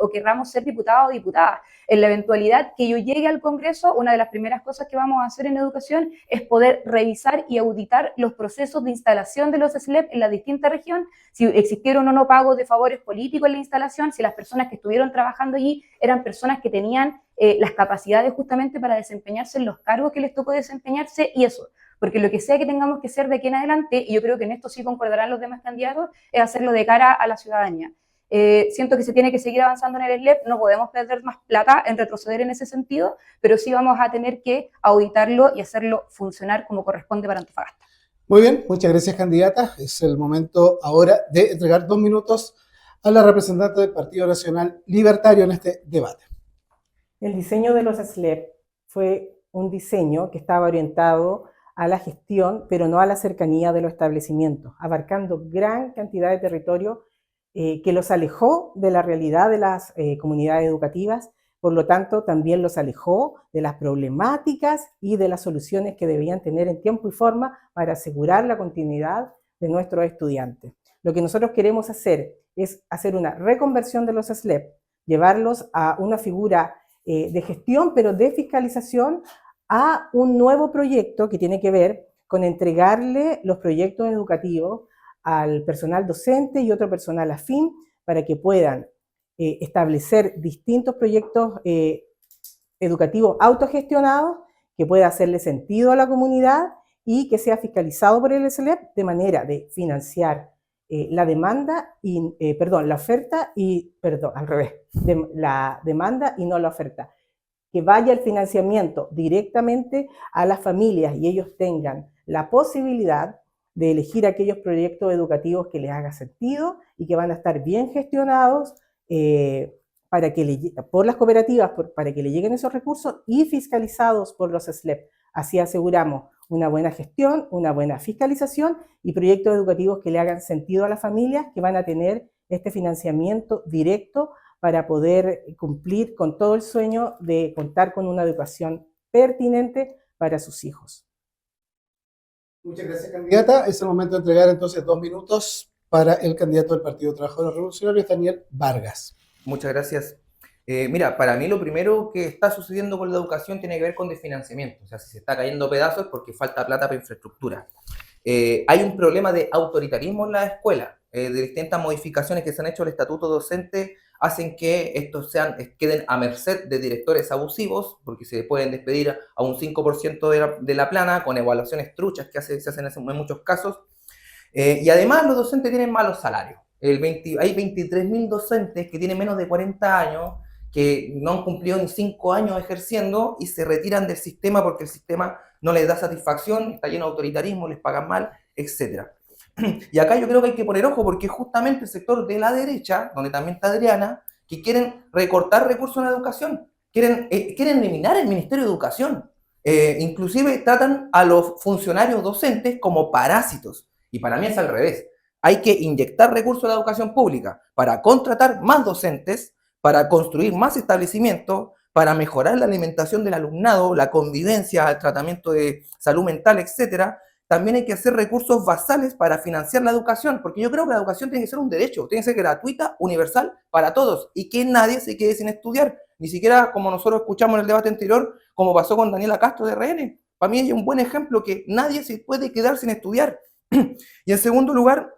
o querramos ser diputados o diputadas. En la eventualidad que yo llegue al Congreso, una de las primeras cosas que vamos a hacer en educación es poder revisar y auditar los procesos de instalación de los SLEP en la distinta región, si existieron o no pagos de favores políticos en la instalación, si las personas que estuvieron trabajando allí eran personas que tenían las capacidades justamente para desempeñarse en los cargos que les tocó desempeñarse y eso, porque lo que sea que tengamos que hacer de aquí en adelante, y yo creo que en esto sí concordarán los demás candidatos, es hacerlo de cara a la ciudadanía. Siento que se tiene que seguir avanzando en el SLEP, no podemos perder más plata en retroceder en ese sentido, pero sí vamos a tener que auditarlo y hacerlo funcionar como corresponde para Antofagasta. Muy bien, muchas gracias candidata. Es el momento ahora de entregar 2 minutos a la representante del Partido Nacional Libertario en este debate. El diseño de los SLEP fue un diseño que estaba orientado a la gestión, pero no a la cercanía de los establecimientos, abarcando gran cantidad de territorio que los alejó de la realidad de las comunidades educativas, por lo tanto también los alejó de las problemáticas y de las soluciones que debían tener en tiempo y forma para asegurar la continuidad de nuestros estudiantes. Lo que nosotros queremos hacer es hacer una reconversión de los SLEP, llevarlos a una figura de gestión, pero de fiscalización, a un nuevo proyecto que tiene que ver con entregarle los proyectos educativos al personal docente y otro personal afín para que puedan establecer distintos proyectos educativos autogestionados que pueda hacerle sentido a la comunidad y que sea fiscalizado por el SLEP de manera de financiar la demanda y, la oferta y, al revés, la demanda y no la oferta. Que vaya el financiamiento directamente a las familias y ellos tengan la posibilidad de elegir aquellos proyectos educativos que les haga sentido y que van a estar bien gestionados por las cooperativas para que le lleguen esos recursos y fiscalizados por los SLEP. Así aseguramos una buena gestión, una buena fiscalización y proyectos educativos que le hagan sentido a las familias que van a tener este financiamiento directo para poder cumplir con todo el sueño de contar con una educación pertinente para sus hijos. Muchas gracias, candidata. Es el momento de entregar entonces 2 minutos para el candidato del Partido Trabajadores Revolucionarios, Daniel Vargas. Muchas gracias. Mira, para mí lo primero que está sucediendo con la educación tiene que ver con desfinanciamiento. O sea, si se está cayendo pedazos es porque falta plata para infraestructura. Hay un problema de autoritarismo en la escuela. De distintas modificaciones que se han hecho al estatuto docente hacen que estos queden a merced de directores abusivos, porque se pueden despedir a un 5% de la plana con evaluaciones truchas que se hacen en muchos casos. Y además los docentes tienen malos salarios. Hay 23.000 docentes que tienen menos de 40 años, que no han cumplido ni 5 años ejerciendo y se retiran del sistema porque el sistema no les da satisfacción, está lleno de autoritarismo, les pagan mal, etc. Y acá yo creo que hay que poner ojo porque justamente el sector de la derecha, donde también está Adriana, que quieren recortar recursos en la educación, quieren eliminar el Ministerio de Educación. Inclusive tratan a los funcionarios docentes como parásitos. Y para mí es al revés. Hay que inyectar recursos a la educación pública para contratar más docentes, para construir más establecimientos, para mejorar la alimentación del alumnado, la convivencia, el tratamiento de salud mental, etcétera. También hay que hacer recursos basales para financiar la educación, porque yo creo que la educación tiene que ser un derecho, tiene que ser gratuita, universal para todos, y que nadie se quede sin estudiar, ni siquiera como nosotros escuchamos en el debate anterior, como pasó con Daniela Castro de RN. Para mí es un buen ejemplo que nadie se puede quedar sin estudiar. Y en segundo lugar,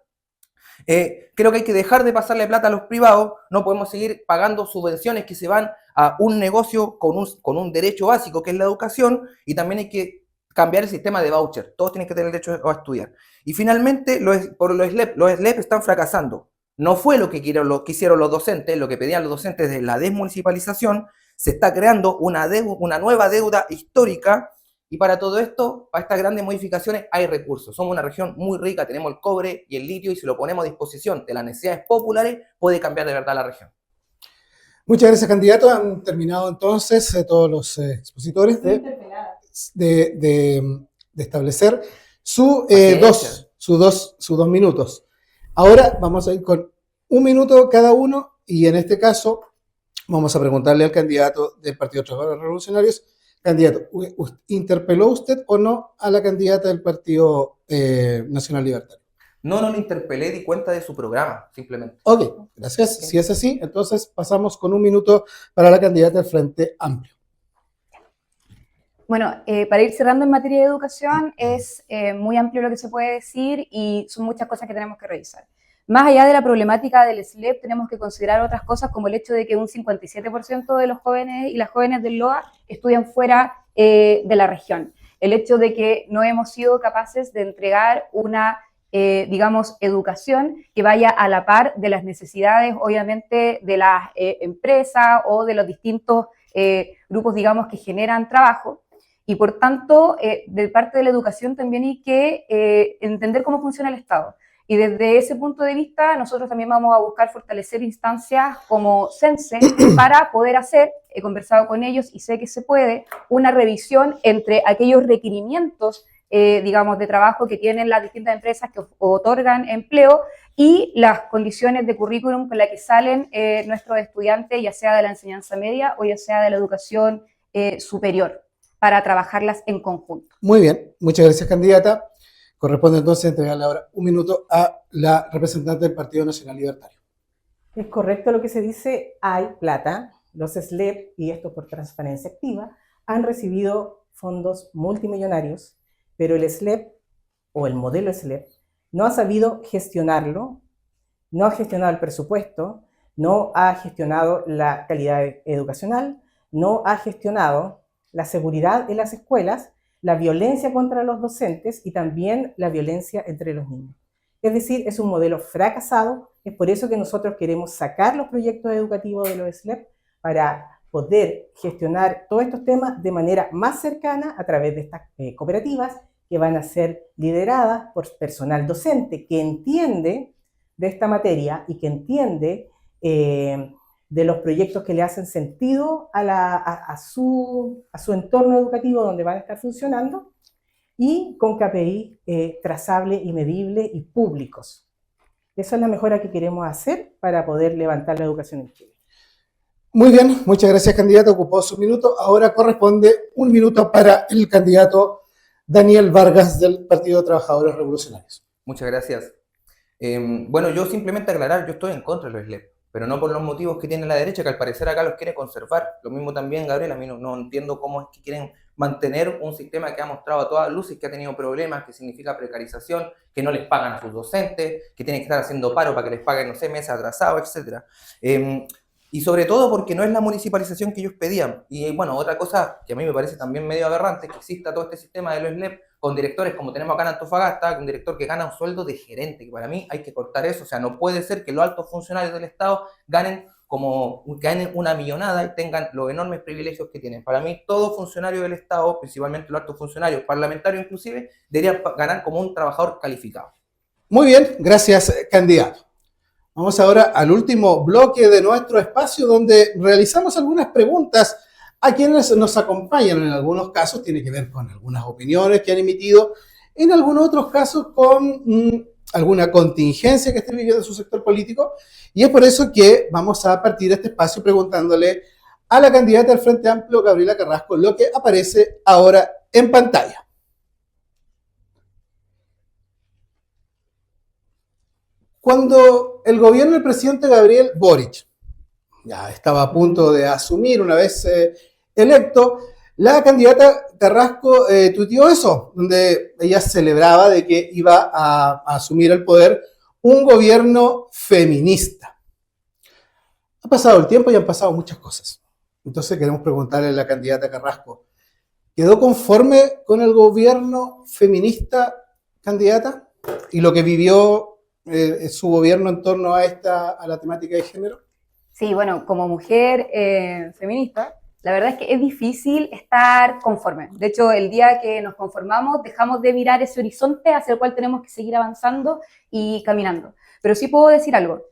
creo que hay que dejar de pasarle plata a los privados, no podemos seguir pagando subvenciones que se van a un negocio con un derecho básico que es la educación, y también hay que cambiar el sistema de voucher, todos tienen que tener derecho a estudiar. Y finalmente, por los SLEP están fracasando. No fue lo que hicieron los docentes, lo que pedían los docentes de la desmunicipalización, se está creando una nueva deuda histórica. Y para todo esto, para estas grandes modificaciones, hay recursos. Somos una región muy rica, tenemos el cobre y el litio, y si lo ponemos a disposición de las necesidades populares, puede cambiar de verdad la región. Muchas gracias, candidato. Han terminado entonces todos los expositores de establecer sus 2 minutos. Ahora vamos a ir con 1 minuto cada uno, y en este caso vamos a preguntarle al candidato del Partido Trabajadores Revolucionarios. Candidato, ¿interpeló usted o no a la candidata del Partido Nacional Libertario? No le interpelé, di cuenta de su programa, simplemente. Ok, gracias. Okay. Si es así, entonces pasamos con 1 minuto para la candidata del Frente Amplio. Bueno, para ir cerrando en materia de educación, es muy amplio lo que se puede decir y son muchas cosas que tenemos que revisar. Más allá de la problemática del SLEP, tenemos que considerar otras cosas como el hecho de que un 57% de los jóvenes y las jóvenes del LOA estudian fuera de la región. El hecho de que no hemos sido capaces de entregar una, digamos, educación que vaya a la par de las necesidades, obviamente, de las empresas o de los distintos grupos, digamos, que generan trabajo. Y por tanto, de parte de la educación también hay que entender cómo funciona el Estado. Y desde ese punto de vista, nosotros también vamos a buscar fortalecer instancias como CENSE para poder hacer, he conversado con ellos y sé que se puede, una revisión entre aquellos requerimientos, digamos, de trabajo que tienen las distintas empresas que otorgan empleo y las condiciones de currículum con las que salen nuestros estudiantes, ya sea de la enseñanza media o ya sea de la educación superior, para trabajarlas en conjunto. Muy bien, muchas gracias, candidata. Corresponde entonces entregarle ahora 1 minuto a la representante del Partido Nacional Libertario. Es correcto lo que se dice, hay plata. Los SLEP, y esto por transparencia activa, han recibido fondos multimillonarios, pero el SLEP o el modelo SLEP no ha sabido gestionarlo, no ha gestionado el presupuesto, no ha gestionado la calidad educacional, no ha gestionado la seguridad en las escuelas, la violencia contra los docentes y también la violencia entre los niños. Es decir, es un modelo fracasado. Es por eso que nosotros queremos sacar los proyectos educativos de los SLEP para poder gestionar todos estos temas de manera más cercana a través de estas cooperativas que van a ser lideradas por personal docente que entiende de esta materia y que entiende de los proyectos que le hacen sentido a su entorno educativo donde van a estar funcionando, y con KPI trazable y medible y públicos. Esa es la mejora que queremos hacer para poder levantar la educación en Chile. Muy bien, muchas gracias, candidato. Ocupó su minuto. Ahora corresponde un minuto para el candidato Daniel Vargas del Partido de Trabajadores Revolucionarios. Muchas gracias. Bueno, yo simplemente aclarar, yo estoy en contra de los SLEP, pero no por los motivos que tiene la derecha, que al parecer acá los quiere conservar. Lo mismo también, Gabriel, a mí no entiendo cómo es que quieren mantener un sistema que ha mostrado a todas luces que ha tenido problemas, que significa precarización, que no les pagan a sus docentes, que tienen que estar haciendo paro para que les paguen, no sé, meses atrasados, etc. Y sobre todo porque no es la municipalización que ellos pedían. Y bueno, otra cosa que a mí me parece también medio aberrante es que exista todo este sistema de los SLEP con directores como tenemos acá en Antofagasta, un director que gana un sueldo de gerente, que para mí hay que cortar eso. O sea, no puede ser que los altos funcionarios del Estado ganen una millonada y tengan los enormes privilegios que tienen. Para mí, todo funcionario del Estado, principalmente los altos funcionarios, parlamentarios inclusive, deberían ganar como un trabajador calificado. Muy bien, gracias, candidato. Vamos ahora al último bloque de nuestro espacio, donde realizamos algunas preguntas a quienes nos acompañan. En algunos casos tiene que ver con algunas opiniones que han emitido, en algunos otros casos con alguna contingencia que esté viviendo su sector político, y es por eso que vamos a partir este espacio preguntándole a la candidata del Frente Amplio, Gabriela Carrasco, lo que aparece ahora en pantalla. Cuando el gobierno del presidente Gabriel Boric ya estaba a punto de asumir una vez electo, la candidata Carrasco tuiteó eso, donde ella celebraba de que iba a asumir el poder un gobierno feminista. Ha pasado el tiempo y han pasado muchas cosas. Entonces queremos preguntarle a la candidata Carrasco, ¿quedó conforme con el gobierno feminista, candidata? ¿Y lo que vivió su gobierno en torno a la temática de género? Sí, bueno, como mujer feminista, la verdad es que es difícil estar conforme. De hecho, el día que nos conformamos, dejamos de mirar ese horizonte hacia el cual tenemos que seguir avanzando y caminando. Pero sí puedo decir algo.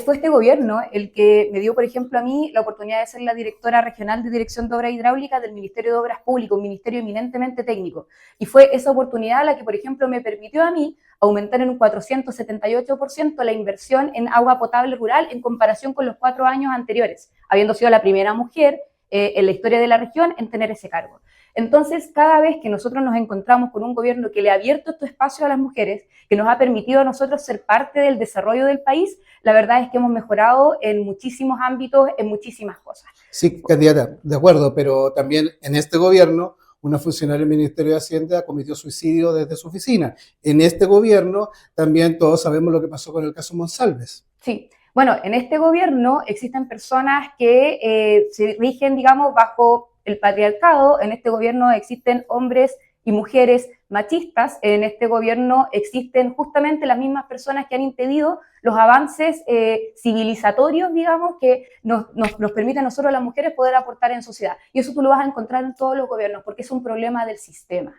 Fue este gobierno el que me dio, por ejemplo, a mí la oportunidad de ser la directora regional de Dirección de Obras Hidráulicas del Ministerio de Obras Públicas, un ministerio eminentemente técnico. Y fue esa oportunidad la que, por ejemplo, me permitió a mí aumentar en un 478% la inversión en agua potable rural en comparación con los 4 años anteriores, habiendo sido la primera mujer en la historia de la región en tener ese cargo. Entonces, cada vez que nosotros nos encontramos con un gobierno que le ha abierto estos espacios a las mujeres, que nos ha permitido a nosotros ser parte del desarrollo del país, la verdad es que hemos mejorado en muchísimos ámbitos, en muchísimas cosas. Sí, candidata, de acuerdo, pero también en este gobierno una funcionaria del Ministerio de Hacienda cometió suicidio desde su oficina. En este gobierno también todos sabemos lo que pasó con el caso Monsalves. Sí. Bueno, en este gobierno existen personas que se rigen, digamos, bajo el patriarcado. En este gobierno existen hombres y mujeres machistas. En este gobierno existen justamente las mismas personas que han impedido los avances civilizatorios, digamos, que nos permiten a nosotros, las mujeres, poder aportar en sociedad. Y eso tú lo vas a encontrar en todos los gobiernos, porque es un problema del sistema.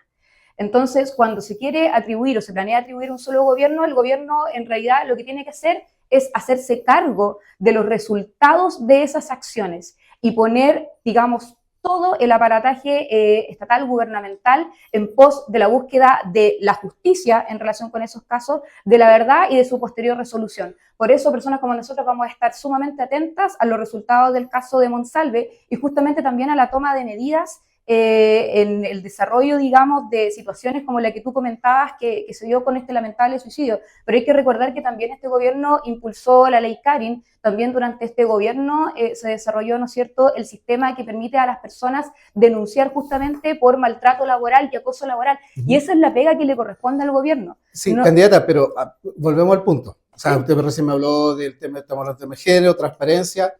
Entonces, cuando se quiere atribuir o se planea atribuir un solo gobierno, el gobierno en realidad lo que tiene que hacer es hacerse cargo de los resultados de esas acciones y poner, digamos, todo el aparataje estatal, gubernamental, en pos de la búsqueda de la justicia en relación con esos casos, de la verdad y de su posterior resolución. Por eso, personas como nosotros vamos a estar sumamente atentas a los resultados del caso de Monsalve y justamente también a la toma de medidas en el desarrollo, digamos, de situaciones como la que tú comentabas que se dio con este lamentable suicidio. Pero hay que recordar que también este gobierno impulsó la ley Karin, también durante este gobierno se desarrolló, ¿no es cierto?, el sistema que permite a las personas denunciar justamente por maltrato laboral y acoso laboral. Y esa es la pega que le corresponde al gobierno. Sí, No, candidata, pero volvemos al punto. O sea, usted recién me habló del tema de género, transparencia.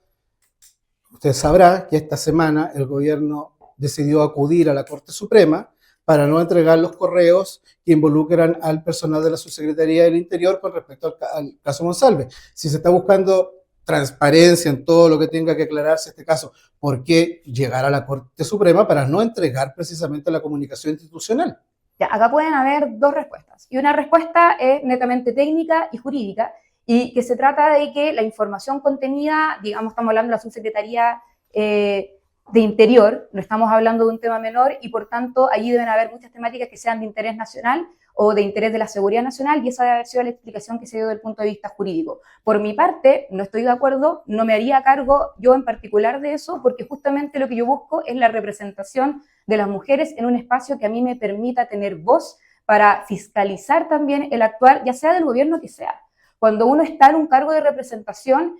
Usted sabrá que esta semana el gobierno decidió acudir a la Corte Suprema para no entregar los correos que involucran al personal de la Subsecretaría del Interior con respecto al caso Monsalve. Si se está buscando transparencia en todo lo que tenga que aclararse este caso, ¿por qué llegar a la Corte Suprema para no entregar precisamente la comunicación institucional? Ya, acá pueden haber dos respuestas. Y una respuesta es netamente técnica y jurídica, y que se trata de que la información contenida, digamos, estamos hablando de la Subsecretaría de Interior, no estamos hablando de un tema menor, y por tanto allí deben haber muchas temáticas que sean de interés nacional o de interés de la seguridad nacional, y esa debe haber sido la explicación que se dio desde el punto de vista jurídico. Por mi parte, no estoy de acuerdo, no me haría cargo yo en particular de eso, porque justamente lo que yo busco es la representación de las mujeres en un espacio que a mí me permita tener voz para fiscalizar también el actuar, ya sea del gobierno que sea. Cuando uno está en un cargo de representación,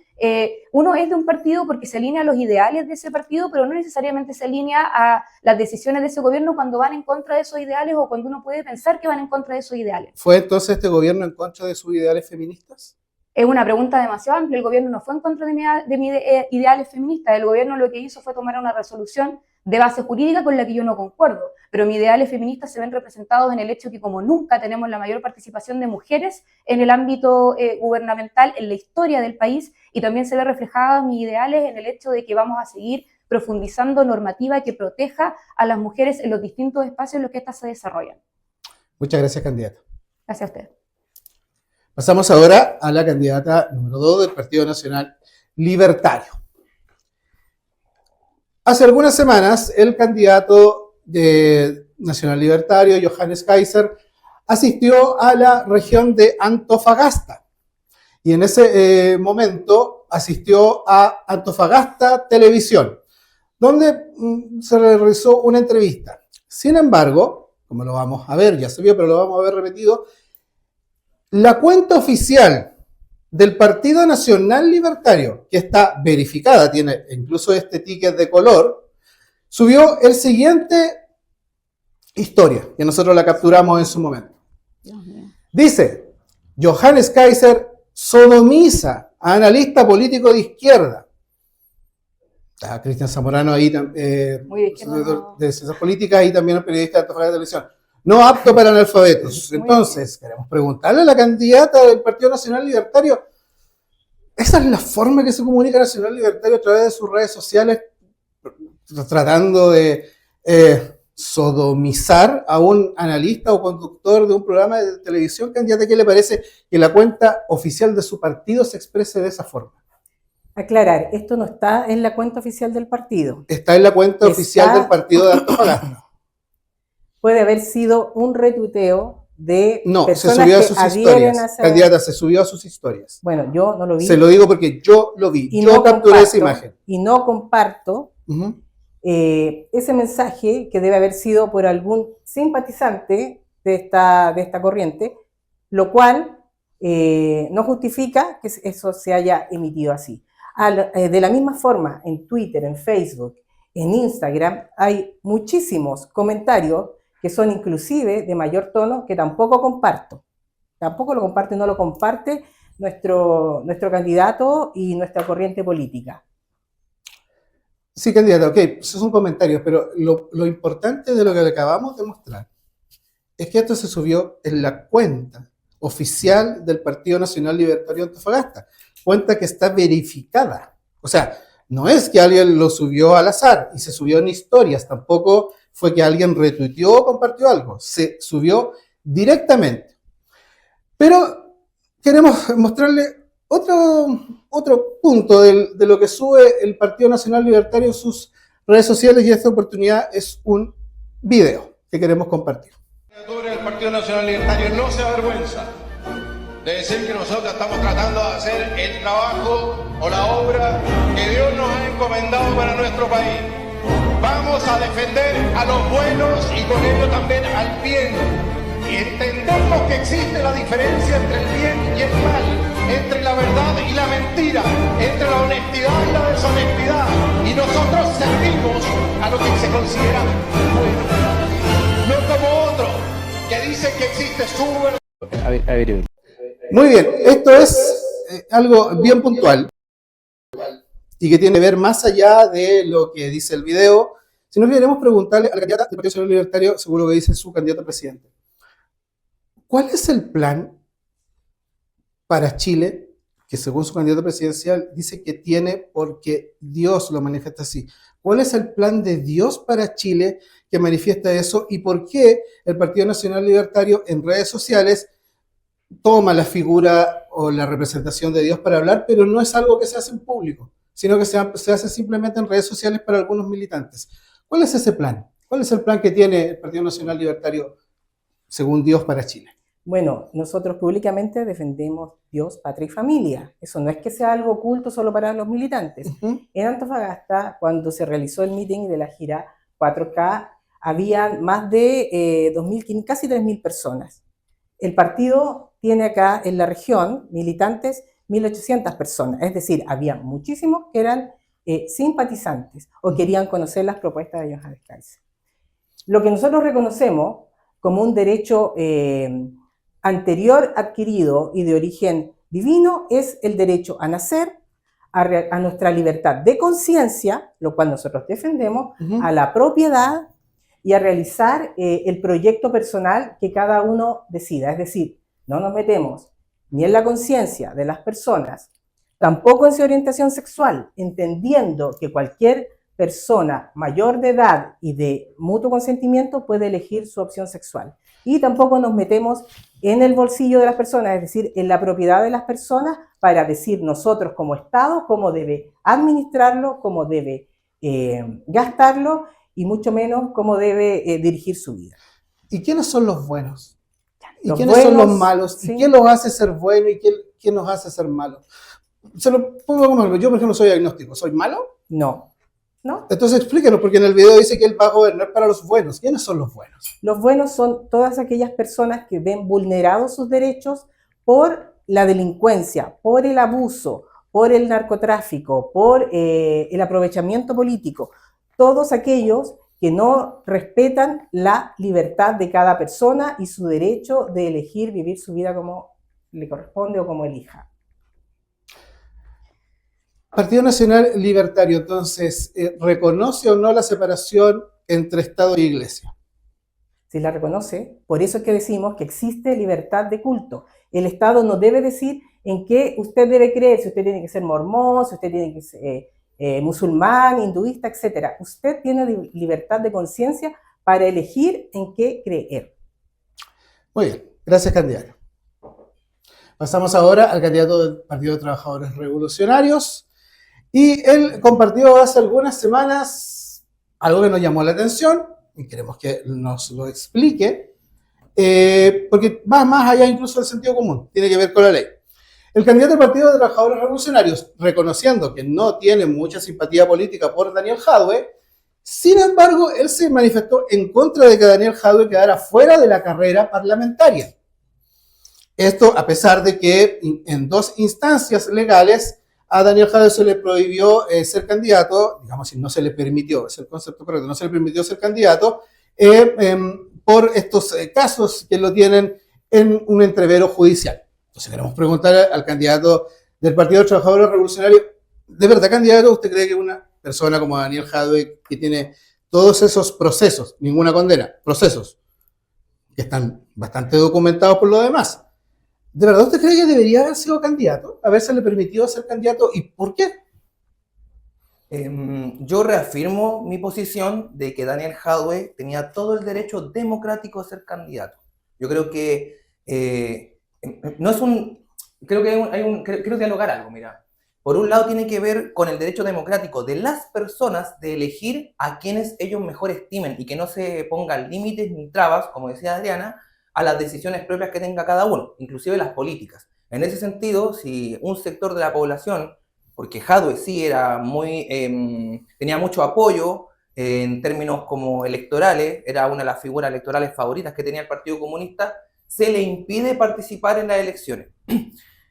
uno es de un partido porque se alinea a los ideales de ese partido, pero no necesariamente se alinea a las decisiones de ese gobierno cuando van en contra de esos ideales o cuando uno puede pensar que van en contra de esos ideales. ¿Fue entonces este gobierno en contra de sus ideales feministas? Es una pregunta demasiado amplia. El gobierno no fue en contra de mis ideales feministas. El gobierno lo que hizo fue tomar una resolución de base jurídica con la que yo no concuerdo, pero mis ideales feministas se ven representados en el hecho que como nunca tenemos la mayor participación de mujeres en el ámbito gubernamental, en la historia del país, y también se ve reflejado mis ideales en el hecho de que vamos a seguir profundizando normativa que proteja a las mujeres en los distintos espacios en los que éstas se desarrollan. Muchas gracias, candidata. Gracias a usted. Pasamos ahora a la candidata número 2 del Partido Nacional Libertario. Hace algunas semanas, el candidato Nacional Libertario, Johannes Kaiser, asistió a la región de Antofagasta. Y en ese momento asistió a Antofagasta Televisión, donde se realizó una entrevista. Sin embargo, como lo vamos a ver, ya se vio, pero lo vamos a ver repetido, la cuenta oficial del Partido Nacional Libertario, que está verificada, tiene incluso este ticket de color, subió el siguiente historia, que nosotros la capturamos en su momento. Dice, Johannes Kaiser sodomiza a analista político de izquierda. Está Cristian Zamorano ahí, de Ciencias Políticas, y también un periodista de Antofagasta Televisión. No apto para analfabetos. Entonces, queremos preguntarle a la candidata del Partido Nacional Libertario, ¿esa es la forma que se comunica Nacional Libertario a través de sus redes sociales, tratando de sodomizar a un analista o conductor de un programa de televisión? Candidata, ¿qué le parece que la cuenta oficial de su partido se exprese de esa forma? Aclarar, esto no está en la cuenta oficial del partido. Está en la cuenta oficial del partido de Antofagasta. Puede haber sido un retuiteo de se personas subió a que sus adhieren historias. a Candidata, se subió a sus historias. Bueno, yo no lo vi. Se lo digo porque yo lo vi. Y Yo no capturé esa comparto, imagen. Y no comparto ese mensaje que debe haber sido por algún simpatizante de esta corriente, lo cual no justifica que eso se haya emitido así. De la misma forma, en Twitter, en Facebook, en Instagram, hay muchísimos comentarios que son inclusive de mayor tono que tampoco comparto. Tampoco lo comparto y no lo comparte nuestro candidato y nuestra corriente política. Sí, candidata, ok, esos son comentarios, pero lo importante de lo que le acabamos de mostrar es que esto se subió en la cuenta oficial del Partido Nacional Libertario de Antofagasta, cuenta que está verificada. O sea, no es que alguien lo subió al azar y se subió en historias, tampoco fue que alguien retuiteó o compartió algo, se subió directamente. Pero queremos mostrarle otro punto de lo que sube el Partido Nacional Libertario en sus redes sociales, y esta oportunidad es un video que queremos compartir. El Partido Nacional Libertario no se avergüenza de decir que nosotros estamos tratando de hacer el trabajo o la obra que Dios nos ha encomendado para nuestro país. Vamos a defender a los buenos y con ello también al bien. Y entendemos que existe la diferencia entre el bien y el mal, entre la verdad y la mentira, entre la honestidad y la deshonestidad. Y nosotros servimos a lo que se considera bueno, no como otro que dice que existe su verdad. Muy bien, esto es algo bien puntual y que tiene que ver más allá de lo que dice el video, sino que queremos preguntarle a la candidata del Partido Nacional Libertario, según lo que dice su candidato a presidente. ¿Cuál es el plan para Chile, que según su candidato presidencial dice que tiene porque Dios lo manifiesta así? ¿Cuál es el plan de Dios para Chile que manifiesta eso? ¿Y por qué el Partido Nacional Libertario en redes sociales toma la figura o la representación de Dios para hablar, pero no es algo que se hace en público, sino que se hace simplemente en redes sociales para algunos militantes? ¿Cuál es ese plan? ¿Cuál es el plan que tiene el Partido Nacional Libertario según Dios para Chile? Bueno, nosotros públicamente defendemos Dios, patria y familia. Eso no es que sea algo oculto solo para los militantes. En Antofagasta, cuando se realizó el meeting de la gira 4K, habían más de 2.500, casi 3.000 personas. El partido tiene acá en la región militantes 1.800 personas, es decir, había muchísimos que eran simpatizantes o querían conocer las propuestas de Johannes Kaiser. Lo que nosotros reconocemos como un derecho anterior adquirido y de origen divino es el derecho a nacer, a nuestra libertad de conciencia, lo cual nosotros defendemos, a la propiedad y a realizar el proyecto personal que cada uno decida. Es decir, no nos metemos ni en la conciencia de las personas, tampoco en su orientación sexual, entendiendo que cualquier persona mayor de edad y de mutuo consentimiento puede elegir su opción sexual. Y tampoco nos metemos en el bolsillo de las personas, es decir, en la propiedad de las personas, para decir nosotros como Estado cómo debe administrarlo, cómo debe gastarlo y mucho menos cómo debe dirigir su vida. ¿Y quiénes son los buenos? ¿Y Los quiénes son buenos, los malos? sí. ¿Y quién los hace ser buenos y quién nos hace ser malos? Se lo pongo como ejemplo. Yo, por ejemplo, soy agnóstico. ¿Soy malo? No. ¿No? Entonces explíquenos, porque en el video dice que él va a gobernar para los buenos. ¿Quiénes son los buenos? Los buenos son todas aquellas personas que ven vulnerados sus derechos por la delincuencia, por el abuso, por el narcotráfico, por el aprovechamiento político. Todos aquellos que no respetan la libertad de cada persona y su derecho de elegir vivir su vida como le corresponde o como elija. Partido Nacional Libertario, entonces, ¿reconoce o no la separación entre Estado y Iglesia? Si la reconoce, por eso es que decimos que existe libertad de culto. El Estado no debe decir en qué usted debe creer, si usted tiene que ser mormón, si usted tiene que ser musulmán, hinduista, etc. Usted tiene libertad de conciencia para elegir en qué creer. Muy bien, gracias, candidato. Pasamos ahora al candidato del Partido de Trabajadores Revolucionarios. Y él compartió hace algunas semanas algo que nos llamó la atención y queremos que nos lo explique, porque va más allá incluso del sentido común, tiene que ver con la ley. El candidato del Partido de Trabajadores Revolucionarios, reconociendo que no tiene mucha simpatía política por Daniel Jadwe, sin embargo, él se manifestó en contra de que Daniel Jadwe quedara fuera de la carrera parlamentaria. Esto a pesar de que en 2 instancias legales a Daniel Jadwe se le prohibió ser candidato, digamos, si no se le permitió, es el concepto correcto, no se le permitió ser candidato por estos casos que lo tienen en un entrevero judicial. Entonces queremos preguntar al candidato del Partido de Trabajadores Revolucionarios, ¿de verdad, candidato, usted cree que una persona como Daniel Jadwe, que tiene todos esos procesos, ninguna condena, procesos que están bastante documentados por lo demás, ¿de verdad usted cree que debería haber sido candidato? ¿Haberse permitido ser candidato? ¿Y por qué? Yo reafirmo mi posición de que Daniel Jadwe tenía todo el derecho democrático a ser candidato. Yo creo que no es un... Creo que quiero dialogar algo, mira. Por un lado tiene que ver con el derecho democrático de las personas de elegir a quienes ellos mejor estimen y que no se pongan límites ni trabas, como decía Adriana, a las decisiones propias que tenga cada uno, inclusive las políticas. En ese sentido, si un sector de la población, porque Jadwe sí era muy, tenía mucho apoyo en términos como electorales, era una de las figuras electorales favoritas que tenía el Partido Comunista, se le impide participar en las elecciones.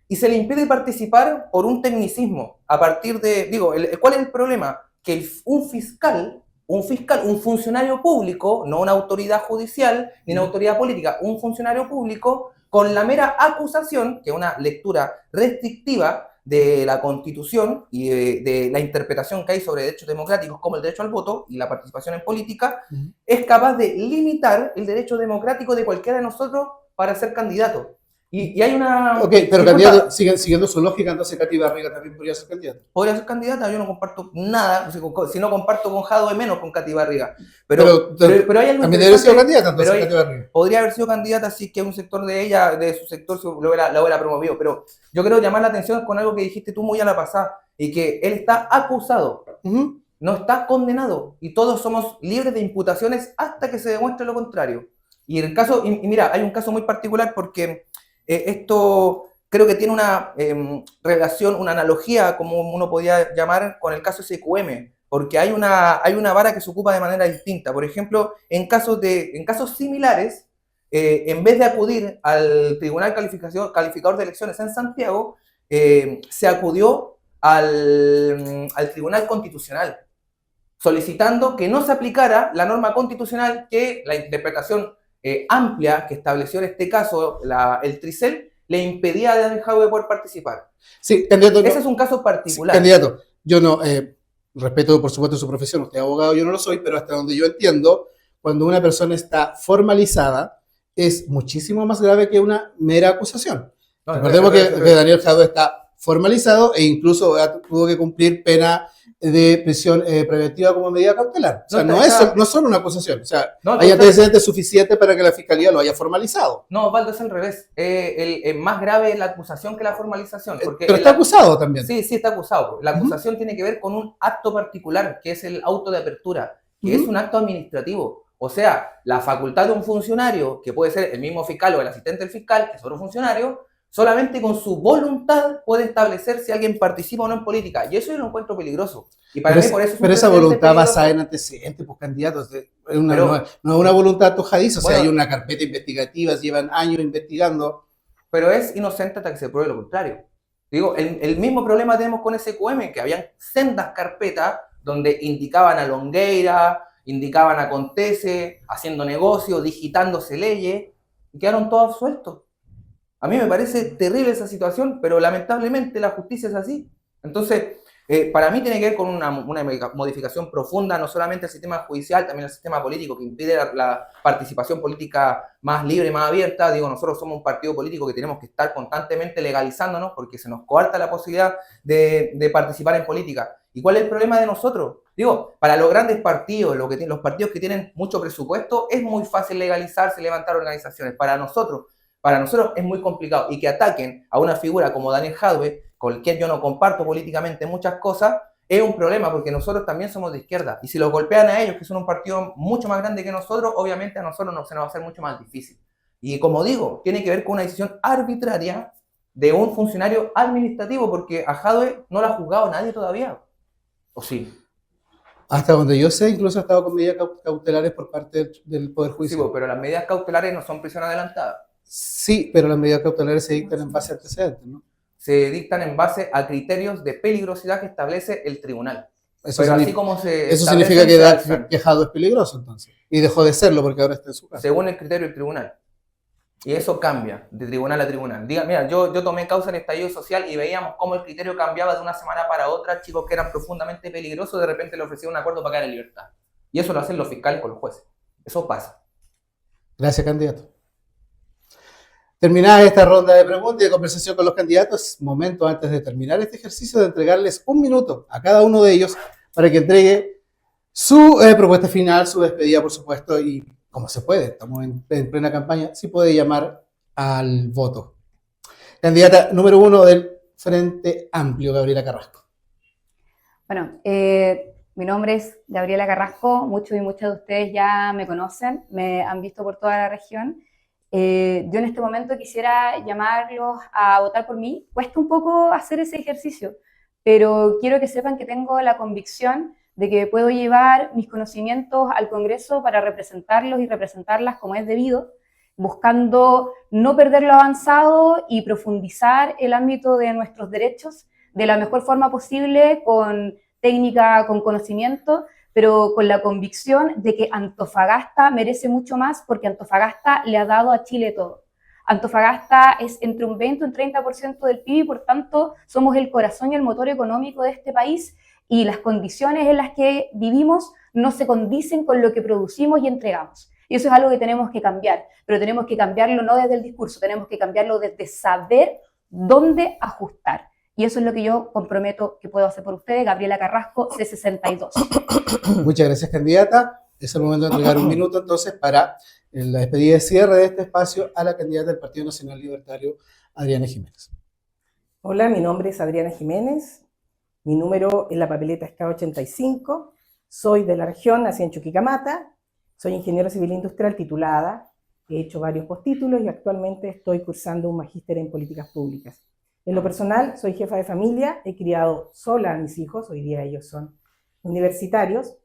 Y se le impide participar por un tecnicismo, a partir de, digo, ¿cuál es el problema? Que un fiscal, un funcionario público, no una autoridad judicial ni una autoridad política, un funcionario público, con la mera acusación, que es una lectura restrictiva de la Constitución y de la interpretación que hay sobre derechos democráticos como el derecho al voto y la participación en política, es capaz de limitar el derecho democrático de cualquiera de nosotros para ser candidato. Y hay una... Ok, pero candidato, siguiendo su lógica, entonces Katy Barriga también podría ser candidata. Podría ser candidata, yo no comparto nada, si no comparto con Jadwe menos con Katy Barriga. Pero hay algo también debería ser candidata, entonces Katy Barriga. Podría haber sido candidata si que un sector de ella, de su sector, lo hubiera promovido. Pero yo quiero llamar la atención con algo que dijiste tú muy a la pasada, y que él está acusado, no está condenado, y todos somos libres de imputaciones hasta que se demuestre lo contrario. Y el caso, y mira, hay un caso muy particular porque esto creo que tiene una relación, una analogía, como uno podría llamar, con el caso SQM, porque hay una vara que se ocupa de manera distinta. Por ejemplo, en casos similares, en vez de acudir al Tribunal Calificador de Elecciones en Santiago, se acudió al Tribunal Constitucional, solicitando que no se aplicara la norma constitucional, que la interpretación amplia que estableció en este caso el Tricel le impedía a Daniel Jadwe de poder participar. Sí, candidato. Ese es un caso particular. Sí, candidato, yo no respeto por supuesto su profesión, usted es abogado, yo no lo soy, pero hasta donde yo entiendo, cuando una persona está formalizada, es muchísimo más grave que una mera acusación. Recordemos que Daniel Jadwe está formalizado e incluso tuvo que cumplir pena de prisión preventiva como medida cautelar. O sea, no es solo una acusación. O sea, hay antecedentes suficientes para que la fiscalía lo haya formalizado. No, Osvaldo, es al revés. Más grave es la acusación que la formalización. Pero está acusado también. Sí, está acusado. La acusación tiene que ver con un acto particular, que es el auto de apertura, que es un acto administrativo. O sea, la facultad de un funcionario, que puede ser el mismo fiscal o el asistente del fiscal, que es otro funcionario, solamente con su voluntad puede establecer si alguien participa o no en política. Y eso yo lo encuentro peligroso. Y para mí por eso es pero esa voluntad basada en antecedentes, pues candidatos, no es una voluntad tojadiza. Bueno, o sea, hay una carpeta investigativa, llevan años investigando. Pero es inocente hasta que se pruebe lo contrario. Digo, el mismo problema tenemos con SQM, que habían sendas carpetas donde indicaban a Longueira, indicaban a Contese, haciendo negocios, digitándose leyes, y quedaron todos absueltos. A mí me parece terrible esa situación, pero lamentablemente la justicia es así. Entonces, para mí tiene que ver con una modificación profunda, no solamente al sistema judicial, también al sistema político, que impide la participación política más libre, más abierta. Digo, nosotros somos un partido político que tenemos que estar constantemente legalizándonos porque se nos coarta la posibilidad de participar en política. ¿Y cuál es el problema de nosotros? Digo, para los grandes partidos, los partidos que tienen mucho presupuesto, es muy fácil legalizarse y levantar organizaciones. Para nosotros es muy complicado, y que ataquen a una figura como Daniel Jadwe, con quien yo no comparto políticamente muchas cosas, es un problema porque nosotros también somos de izquierda, y si los golpean a ellos, que son un partido mucho más grande que nosotros, obviamente a nosotros se nos va a hacer mucho más difícil. Y como digo, tiene que ver con una decisión arbitraria de un funcionario administrativo, porque a Jadwe no lo ha juzgado nadie todavía. ¿O sí? Hasta donde yo sé, incluso ha estado con medidas cautelares por parte del Poder Judicial. Sí, pero las medidas cautelares no son prisión adelantada. Sí, pero las medidas cautelares se dictan en base a antecedentes, ¿no? Se dictan en base a criterios de peligrosidad que establece el tribunal. Eso significa que Jadwe es peligroso, entonces. Y dejó de serlo porque ahora está en su casa. Según el criterio del tribunal. Y eso cambia de tribunal a tribunal. Mira, yo tomé causa en estallido social y veíamos cómo el criterio cambiaba de una semana para otra. Chicos que eran profundamente peligrosos, de repente le ofrecían un acuerdo para quedar en libertad. Y eso lo hacen los fiscales con los jueces. Eso pasa. Gracias, candidato. Terminada esta ronda de preguntas y de conversación con los candidatos, momento antes de terminar este ejercicio de entregarles un minuto a cada uno de ellos para que entregue su propuesta final, su despedida, por supuesto, y como se puede, estamos en plena campaña, sí puede llamar al voto. Candidata número 1 del Frente Amplio, Gabriela Carrasco. Bueno, mi nombre es Gabriela Carrasco, muchos y muchas de ustedes ya me conocen, me han visto por toda la región. Yo en este momento quisiera llamarlos a votar por mí. Cuesta un poco hacer ese ejercicio, pero quiero que sepan que tengo la convicción de que puedo llevar mis conocimientos al Congreso para representarlos y representarlas como es debido, buscando no perder lo avanzado y profundizar el ámbito de nuestros derechos de la mejor forma posible, con técnica, con conocimiento, pero con la convicción de que Antofagasta merece mucho más, porque Antofagasta le ha dado a Chile todo. Antofagasta es entre un 20 y un 30% del PIB y por tanto somos el corazón y el motor económico de este país, y las condiciones en las que vivimos no se condicen con lo que producimos y entregamos. Y eso es algo que tenemos que cambiar, pero tenemos que cambiarlo no desde el discurso, tenemos que cambiarlo desde saber dónde ajustar. Y eso es lo que yo comprometo que puedo hacer por ustedes. Gabriela Carrasco, C62. Muchas gracias, candidata. Es el momento de entregar un minuto entonces para la despedida de cierre de este espacio a la candidata del Partido Nacional Libertario, Adriana Jiménez. Hola, mi nombre es Adriana Jiménez. Mi número en la papeleta es K85. Soy de la región, nací en Chuquicamata. Soy ingeniero civil industrial titulada. He hecho varios postítulos y actualmente estoy cursando un magíster en políticas públicas. En lo personal, soy jefa de familia, he criado sola a mis hijos, hoy día ellos son universitarios.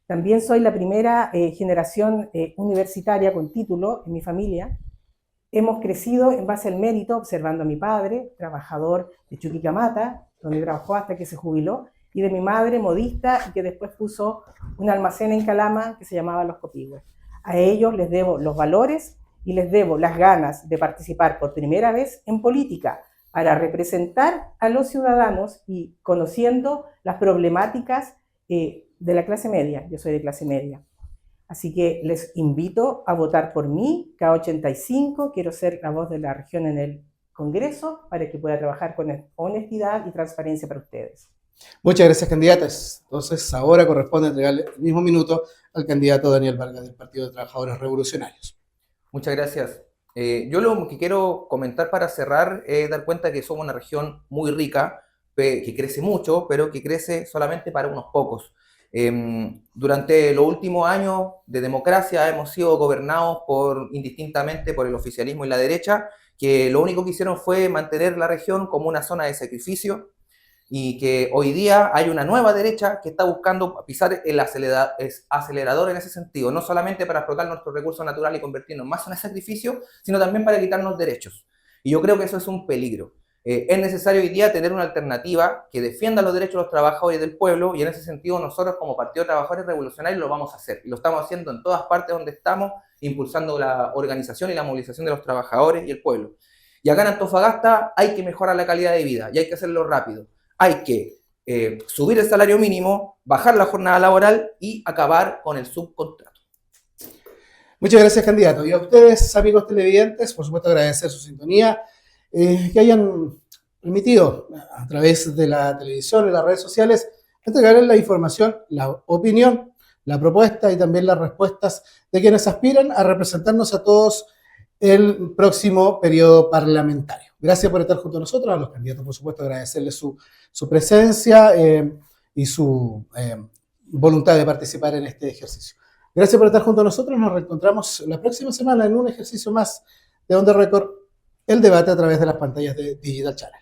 También soy la primera generación universitaria con título en mi familia. Hemos crecido en base al mérito, observando a mi padre, trabajador de Chuquicamata, donde trabajó hasta que se jubiló, y de mi madre, modista, y que después puso un almacén en Calama que se llamaba Los Copihue. A ellos les debo los valores y les debo las ganas de participar por primera vez en política, para representar a los ciudadanos y conociendo las problemáticas de la clase media. Yo soy de clase media. Así que les invito a votar por mí, K85. Quiero ser la voz de la región en el Congreso para que pueda trabajar con honestidad y transparencia para ustedes. Muchas gracias, candidatas. Entonces, ahora corresponde entregarle el mismo minuto al candidato Daniel Vargas del Partido de Trabajadores Revolucionarios. Muchas gracias. Yo lo que quiero comentar para cerrar es dar cuenta que somos una región muy rica, que crece mucho, pero que crece solamente para unos pocos. Durante los últimos años de democracia hemos sido gobernados indistintamente por el oficialismo y la derecha, que lo único que hicieron fue mantener la región como una zona de sacrificio, y que hoy día hay una nueva derecha que está buscando pisar el acelerador en ese sentido, no solamente para explotar nuestros recursos naturales y convertirnos más en un sacrificio, sino también para quitarnos derechos. Y yo creo que eso es un peligro. Es necesario hoy día tener una alternativa que defienda los derechos de los trabajadores y del pueblo, y en ese sentido nosotros como Partido de Trabajadores Revolucionarios lo vamos a hacer. Y lo estamos haciendo en todas partes donde estamos, impulsando la organización y la movilización de los trabajadores y el pueblo. Y acá en Antofagasta hay que mejorar la calidad de vida y hay que hacerlo rápido. Hay que subir el salario mínimo, bajar la jornada laboral y acabar con el subcontrato. Muchas gracias, candidato. Y a ustedes, amigos televidentes, por supuesto agradecer su sintonía, que hayan permitido a través de la televisión y las redes sociales entregarles la información, la opinión, la propuesta y también las respuestas de quienes aspiran a representarnos a todos el próximo periodo parlamentario. Gracias por estar junto a nosotros, a los candidatos, por supuesto, agradecerles su presencia y su voluntad de participar en este ejercicio. Gracias por estar junto a nosotros, nos reencontramos la próxima semana en un ejercicio más de On The Record, el debate a través de las pantallas de Digital Channel.